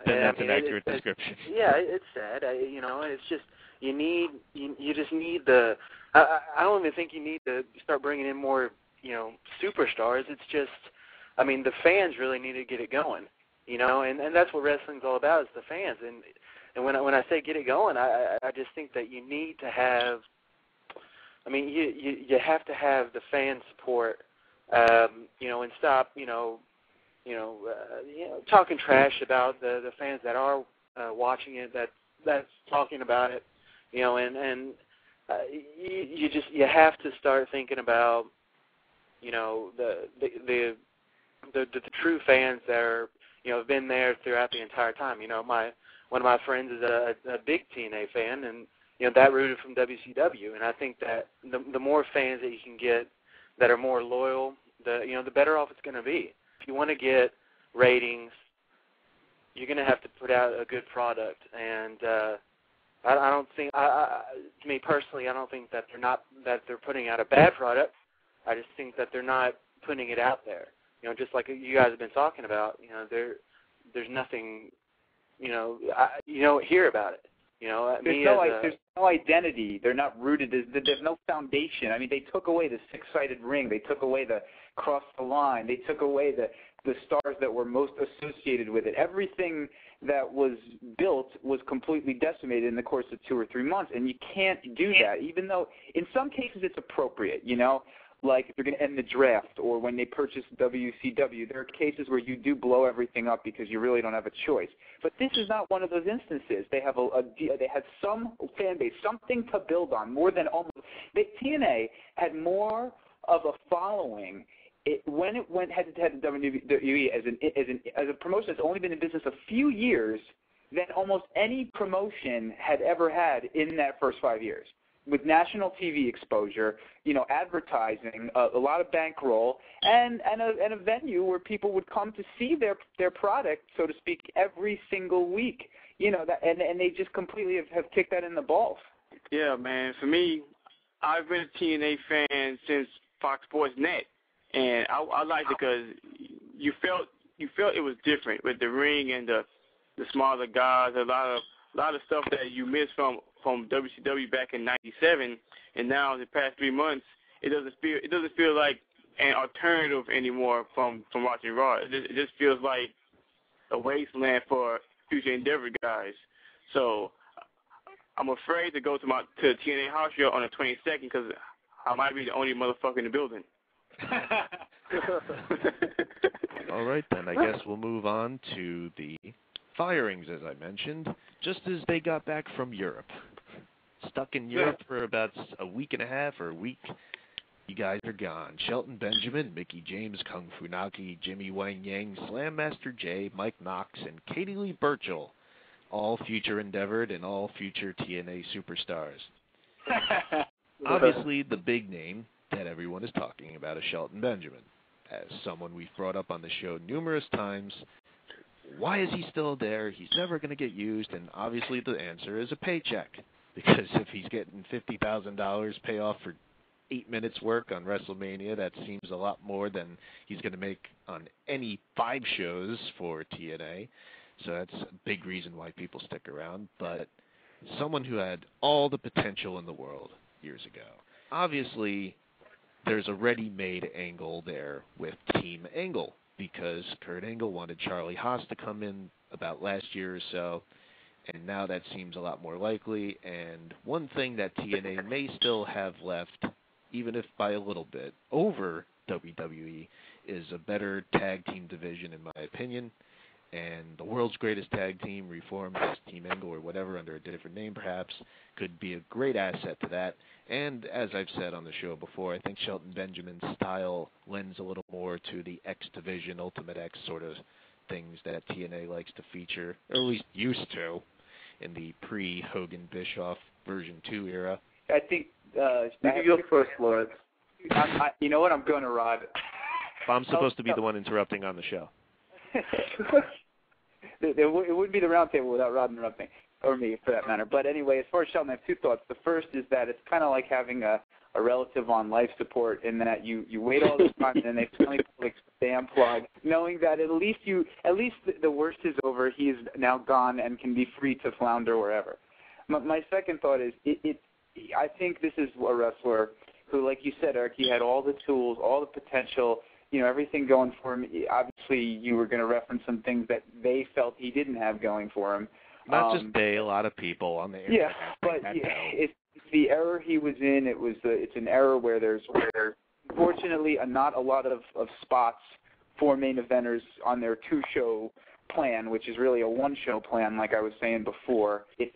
And that's an accurate description. Yeah, it's sad. It's just you just need the. I don't even think you need to start bringing in more, superstars. It's just, the fans really need to get it going, and that's what wrestling's all about, is the fans. And when I say get it going, I just think that you need to have. You have to have the fan support, and stop, talking trash about the fans that are watching it, that's talking about it, and you have to start thinking about, the true fans that are, have been there throughout the entire time. One of my friends is a big TNA fan, and that rooted from WCW, and I think that the more fans that you can get that are more loyal, the better off it's going to be. If you want to get ratings, you're going to have to put out a good product, and I don't think, to me personally, I don't think that they're putting out a bad product. I just think that they're not putting it out there. You know, just like you guys have been talking about. You know, there's nothing. You don't hear about it. You know, there's no identity. They're not rooted. There's no foundation. I mean, they took away the six-sided ring. They took away the cross the line. They took away the stars that were most associated with it. Everything that was built was completely decimated in the course of 2 or 3 months, and you can't do that, even though in some cases it's appropriate, you know, like if you're going to end the draft or when they purchase WCW, there are cases where you do blow everything up because you really don't have a choice. But this is not one of those instances. They have they had some fan base, something to build on, more than almost. TNA had more of a following when it went head-to-head to WWE as a promotion that's only been in business a few years than almost any promotion had ever had in that first 5 years. With national TV exposure, you know, advertising, a lot of bankroll, and a venue where people would come to see their product, so to speak, every single week. You know, that, and they just completely have kicked that in the balls. Yeah, man. For me, I've been a TNA fan since Fox Sports Net, and I liked it because you felt it was different with the ring and the smaller guys. A lot of stuff that you missed from WCW back in '97, and now in the past 3 months, it doesn't feel like an alternative anymore from watching Raw. It just feels like a wasteland for future Endeavor guys. So I'm afraid to go to the TNA house show on the 22nd because I might be the only motherfucker in the building. All right, then. I guess we'll move on to the firings, as I mentioned, just as they got back from Europe. Stuck in Europe for about a week and a half or a week. You guys are gone. Shelton Benjamin, Mickey James, Kung Funaki, Jimmy Wang Yang, Slam Master Jay, Mike Knox, and Katie Lee Burchill, all future Endeavored and all future TNA superstars. Obviously, the big name that everyone is talking about is Shelton Benjamin. As someone we've brought up on the show numerous times, why is he still there? He's never going to get used, and obviously the answer is a paycheck. Because if he's getting $50,000 payoff for 8 minutes work on WrestleMania, that seems a lot more than he's going to make on any 5 shows for TNA. So that's a big reason why people stick around. But someone who had all the potential in the world years ago. Obviously, there's a ready-made angle there with Team Angle, because Kurt Angle wanted Charlie Haas to come in about last year or so, and now that seems a lot more likely. And one thing that TNA may still have left, even if by a little bit, over WWE, is a better tag team division, in my opinion. And the world's greatest tag team, reformed as Team Angle or whatever, under a different name perhaps, could be a great asset to that. And as I've said on the show before, I think Shelton Benjamin's style lends a little more to the X Division, Ultimate X sort of things that TNA likes to feature, or at least used to, in the pre-Hogan Bischoff version 2 era. I think... you go first, Lawrence. You know what? I'm going to Rod. I'm supposed to be the one interrupting on the show. It wouldn't be the roundtable without Rod interrupting, or me for that matter. But anyway, as far as Shelton, I have 2 thoughts. The first is that it's kind of like having a relative on life support, in that you wait all this time and then they finally pull the damn plug, knowing that at least the worst is over. He is now gone and can be free to flounder wherever. My second thought is I think this is a wrestler who, like you said, Eric, he had all the tools, all the potential, you know, everything going for him. Obviously, you were going to reference some things that they felt he didn't have going for him. Not just they, a lot of people on the internet. Yeah, but it's the era he was in. It's an era where there's fortunately not a lot of spots for main eventers on their 2-show plan, which is really a 1-show plan, like I was saying before. It's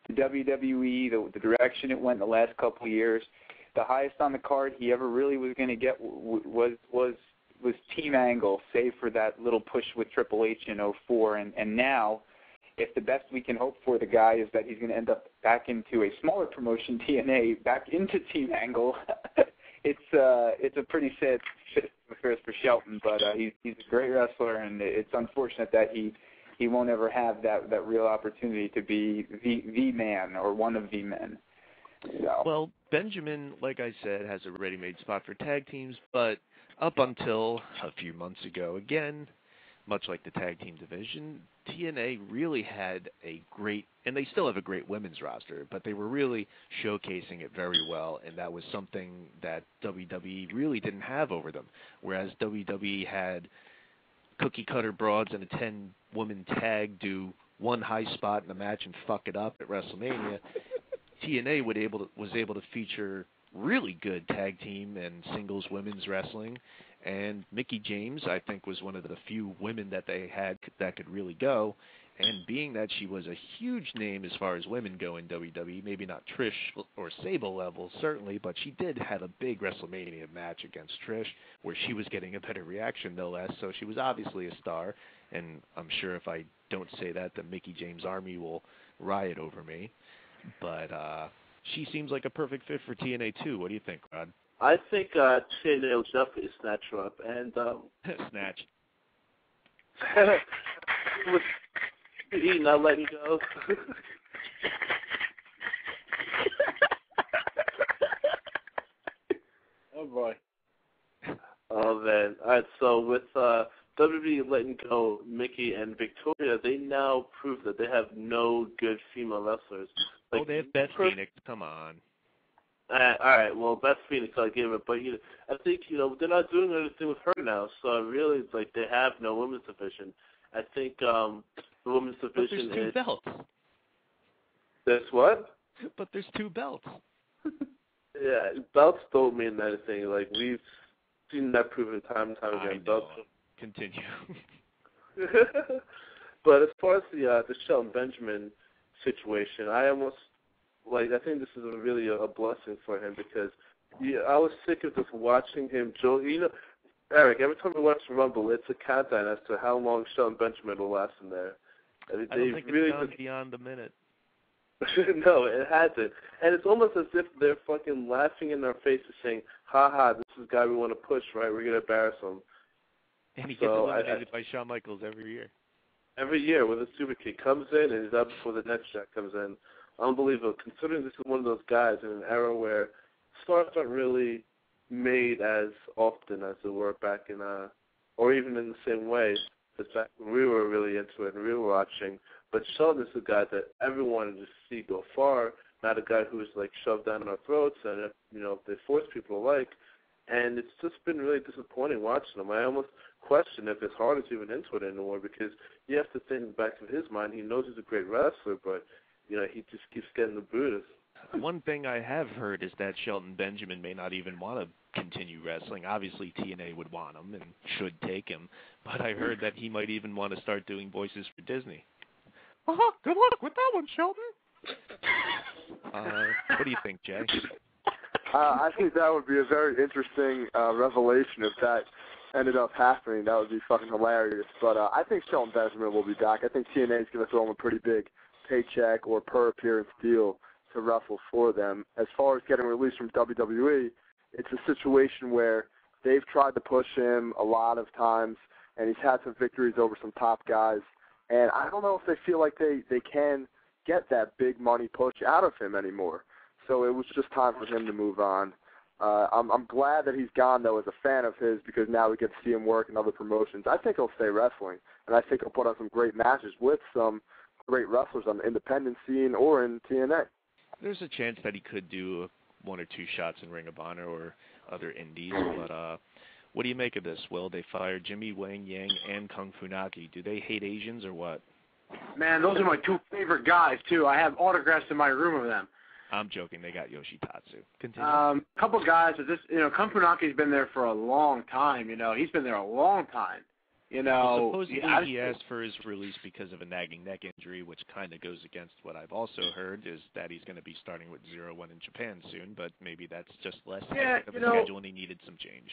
the WWE, the direction it went the last couple of years. The highest on the card he ever really was going to get was Team Angle, save for that little push with Triple H in 2004. And now, if the best we can hope for the guy is that he's going to end up back into a smaller promotion, TNA, back into Team Angle, it's a pretty sad affair for Shelton. But he's a great wrestler, and it's unfortunate that he won't ever have that real opportunity to be the man or one of the men. So. Well, Benjamin, like I said, has a ready-made spot for tag teams, but up until a few months ago, again, much like the tag team division, TNA really had a great, and they still have a great women's roster, but they were really showcasing it very well, and that was something that WWE really didn't have over them. Whereas WWE had cookie-cutter broads and a 10-woman tag do one high spot in the match and fuck it up at WrestleMania, TNA was able to feature really good tag team and singles women's wrestling. And Mickie James, I think, was one of the few women that they had that could really go. And being that she was a huge name as far as women go in WWE, maybe not Trish or Sable level, certainly, but she did have a big WrestleMania match against Trish where she was getting a better reaction, no less. So she was obviously a star. And I'm sure if I don't say that, the Mickie James Army will riot over me. But she seems like a perfect fit for TNA, too. What do you think, Rod? I think TNA will definitely snatch her up. And Snatch. With he not letting go. Oh, boy. Oh, man. All right, so with WWE letting go Mickie and Victoria, they now prove that they have no good female wrestlers. Like, they have Beth Phoenix. Come on. All right, well, Beth Phoenix, I'll give it. But I think, they're not doing anything with her now. So really, it's like they have no women's division. I think the women's division there's two belts. There's what? But there's two belts. Yeah, belts don't mean anything. Like, we've seen that proven time and time again. Belts. Continue. But as far as the Shelton Benjamin situation, I think this is really a blessing for him because I was sick of just watching him. Eric, every time we watch the Rumble, it's a countdown as to how long Shelton Benjamin will last in there. I don't think it's gone beyond a minute. No, it hasn't. And it's almost as if they're fucking laughing in our faces saying, ha, this is the guy we want to push, right? We're going to embarrass him. And he gets eliminated by Shawn Michaels every year. Every year with a super kick comes in and he's up before the next jack comes in. Unbelievable, considering this is one of those guys in an era where stars aren't really made as often as they were back in, or even in the same way as back when we were really into it and we were watching. But Sheldon is a guy that everyone wanted to see go far, not a guy who was like shoved down our throats and they force people to like. And it's just been really disappointing watching him. I almost question if his heart is even into it anymore because you have to think in the back of his mind he knows he's a great wrestler, but he just keeps getting the Buddhas. One thing I have heard is that Shelton Benjamin may not even want to continue wrestling. Obviously, TNA would want him and should take him, but I heard that he might even want to start doing voices for Disney. Good luck with that one, Shelton. What do you think, Jay? I think that would be a very interesting revelation if that ended up happening. That would be fucking hilarious. But I think Shelton Benjamin will be back. I think TNA is going to throw him a pretty big paycheck or per appearance deal to wrestle for them. As far as getting released from WWE, it's a situation where they've tried to push him a lot of times, and he's had some victories over some top guys. And I don't know if they feel like they can get that big money push out of him anymore. So it was just time for him to move on. I'm glad that he's gone, though, as a fan of his, because now we get to see him work in other promotions. I think he'll stay wrestling, and I think he'll put on some great matches with some great wrestlers on the independent scene or in TNA. There's a chance that he could do one or two shots in Ring of Honor or other indies, but what do you make of this, Will? They fired Jimmy Wang Yang and Kung Funaki. Do they hate Asians or what? Man, those are my two favorite guys, too. I have autographs in my room of them. I'm joking. They got Yoshitatsu. Continue. A couple guys that Kung Funaki's been there for a long time. He's been there a long time. Well, supposedly he asked for his release because of a nagging neck injury, which kind of goes against what I've also heard, is that he's going to be starting with 0-1 in Japan soon, but maybe that's just less of a schedule and he needed some change.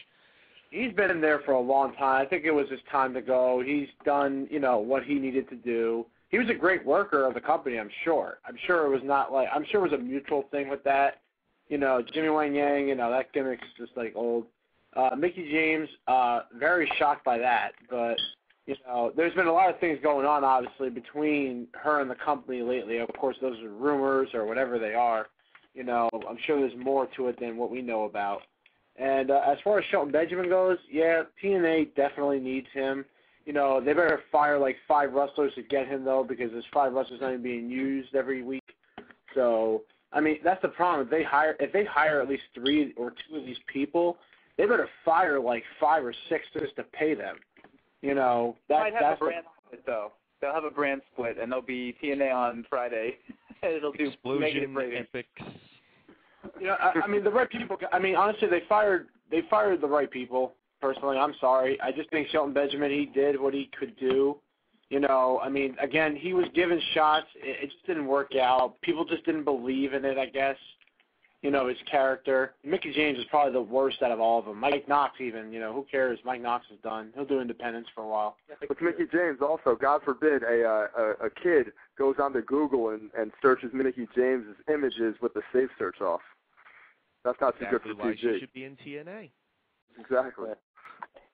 He's been in there for a long time. I think it was his time to go. He's done, what he needed to do. He was a great worker of the company, I'm sure. I'm sure it was a mutual thing with that. Jimmy Wang Yang, that gimmick's just like old. Mickie James, very shocked by that. But, there's been a lot of things going on, obviously, between her and the company lately. Of course, those are rumors or whatever they are. I'm sure there's more to it than what we know about. And as far as Shelton Benjamin goes, yeah, TNA definitely needs him. You know, they better fire like 5 wrestlers to get him, though, because there's 5 wrestlers not even being used every week. So, I mean, that's the problem. If they hire at least 3 or 2 of these people, they better fire like 5 or 6 just to pay them. You know, that's a brand split, though. They'll have a brand split, and they'll be TNA on Friday. It'll do Explosion Epics. You know, I mean, the right people. I mean, honestly, they fired the right people. Personally, I'm sorry. I just think Shelton Benjamin, he did what he could do. You know, I mean, again, he was given shots. It just didn't work out. People just didn't believe in it, I guess. You know, his character. Mickey James is probably the worst out of all of them. Mike Knox even, you know, who cares? Mike Knox is done. He'll do independence for a while. With Mickey James also, God forbid a kid goes onto Google and searches Mickey James' images with the safe search off. That's not too good for why PG. She should be in TNA. Exactly.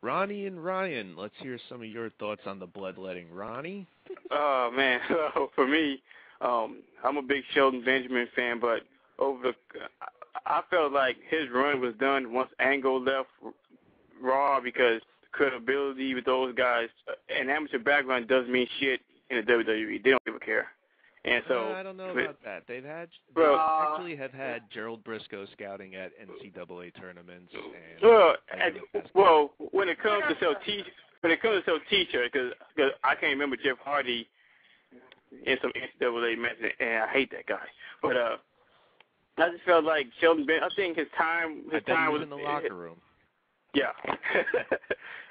Ronnie and Ryan, let's hear some of your thoughts on the bloodletting. Ronnie? Oh, man. For me, I'm a big Shelton Benjamin fan, but I felt like his run was done once Angle left Raw because credibility with those guys, an amateur background doesn't mean shit in the WWE. They don't give a care. And so I don't know about that. They actually have had Gerald Briscoe scouting at NCAA tournaments. When it comes to sell T-shirt, because I can't remember Jeff Hardy in some NCAA matches, and I hate that guy. But I just felt like Shelton Ben. I think his time was in the locker room. Yeah,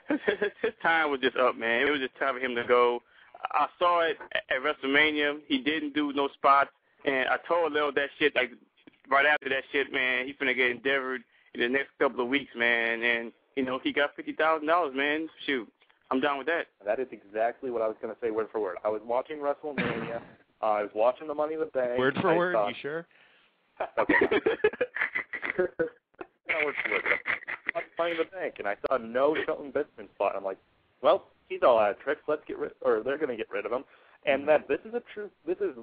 his time was just up, man. It was just time for him to go. I saw it at WrestleMania. He didn't do no spots, and I told Lil that shit like right after that shit, man. He's gonna get endeavored in the next couple of weeks, man. And you know he got $50,000, man. Shoot, I'm down with that. That is exactly what I was gonna say, word for word. I was watching WrestleMania. I was watching the Money in the Bank. Word for word, you sure? Okay. No, word for word. I watched Money in the Bank, and I saw no Shelton Benjamin spot. I'm like, well, he's all out of tricks. They're going to get rid of him. And that this is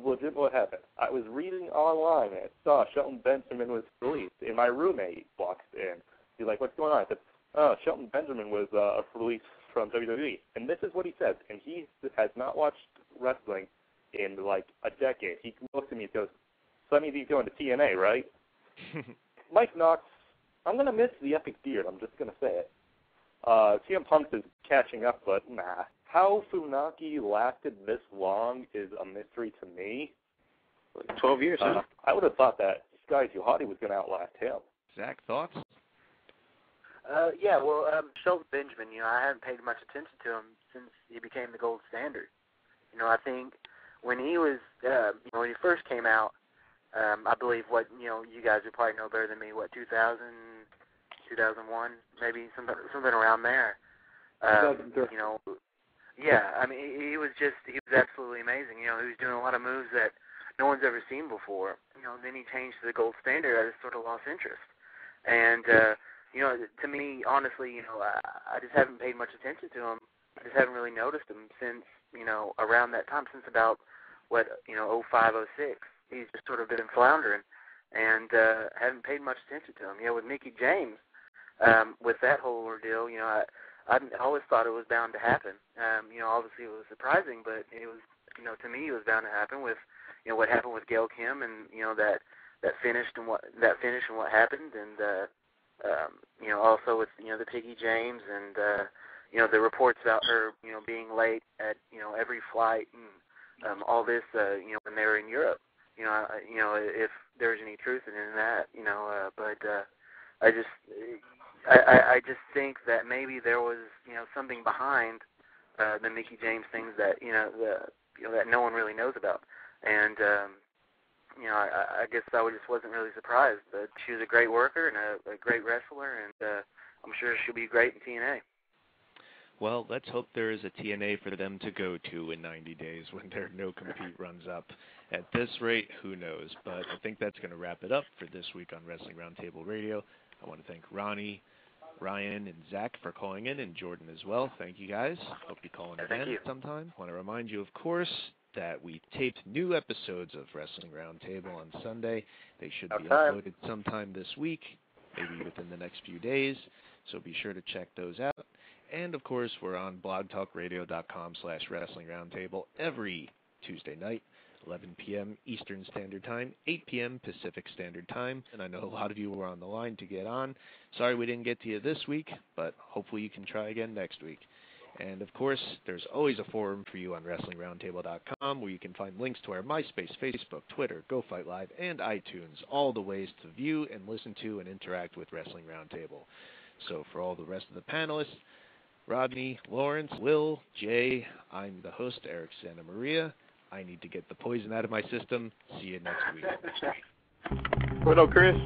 legit what happened. I was reading online and I saw Shelton Benjamin was released. And my roommate walks in. He's like, "What's going on?" I said, "Oh, Shelton Benjamin was released from WWE." And this is what he says. And he has not watched wrestling in like a decade. He looks at me and goes, "So that means he's going to TNA, right?" Mike Knox, I'm going to miss the epic beard. I'm just going to say it. CM Punk is catching up, but nah. How Funaki lasted this long is a mystery to me. 12 years, huh? I would have thought that Sky Johati was going to outlast him. Zach, thoughts? Yeah, well, Shelton Benjamin, you know, I haven't paid much attention to him since he became the gold standard. You know, I think when he was, when he first came out, I believe you guys would probably know better than me, 2000, 2001, maybe something around there. You know, yeah, I mean, he was absolutely amazing. You know, he was doing a lot of moves that no one's ever seen before. You know, then he changed to the gold standard. I just sort of lost interest. And, you know, to me, honestly, you know, I just haven't paid much attention to him. I just haven't really noticed him since, you know, around that time, since about, 05, 06. He's just sort of been floundering and haven't paid much attention to him. You know, with Mickey James, with that whole ordeal, you know, I always thought it was bound to happen. You know, obviously it was surprising, but it was, you know, to me it was bound to happen with, you know, what happened with Gail Kim and, you know, that finish and what happened, and you know, also with, you know, the Piggy James and you know, the reports about her, you know, being late at, you know, every flight and all this, you know, when they were in Europe. You know, if there's any truth in that, you know, but I just think that maybe there was, you know, something behind the Mickey James things that, you know, that no one really knows about. And, you know, I guess I just wasn't really surprised. But she was a great worker and a great wrestler, and I'm sure she'll be great in TNA. Well, let's hope there is a TNA for them to go to in 90 days when their no-compete runs up. At this rate, who knows? But I think that's going to wrap it up for this week on Wrestling Roundtable Radio. I want to thank Ronnie, Ryan, and Zach for calling in, and Jordan as well. Thank you, guys. Hope you call in again sometime. I want to remind you, of course, that we taped new episodes of Wrestling Roundtable on Sunday. They should be uploaded sometime this week. maybe within the next few days, so be sure to check those out. And, of course, we're on blogtalkradio.com/Wrestling Roundtable every Tuesday night, 11 p.m. Eastern Standard Time, 8 p.m. Pacific Standard Time. And I know a lot of you were on the line to get on. Sorry we didn't get to you this week, but hopefully you can try again next week. And, of course, there's always a forum for you on WrestlingRoundtable.com where you can find links to our MySpace, Facebook, Twitter, GoFight Live, and iTunes, all the ways to view and listen to and interact with Wrestling Roundtable. So for all the rest of the panelists, Rodney, Lawrence, Will, Jay, I'm the host, Eric Santamaria. I need to get the poison out of my system. See you next week. What up, Chris?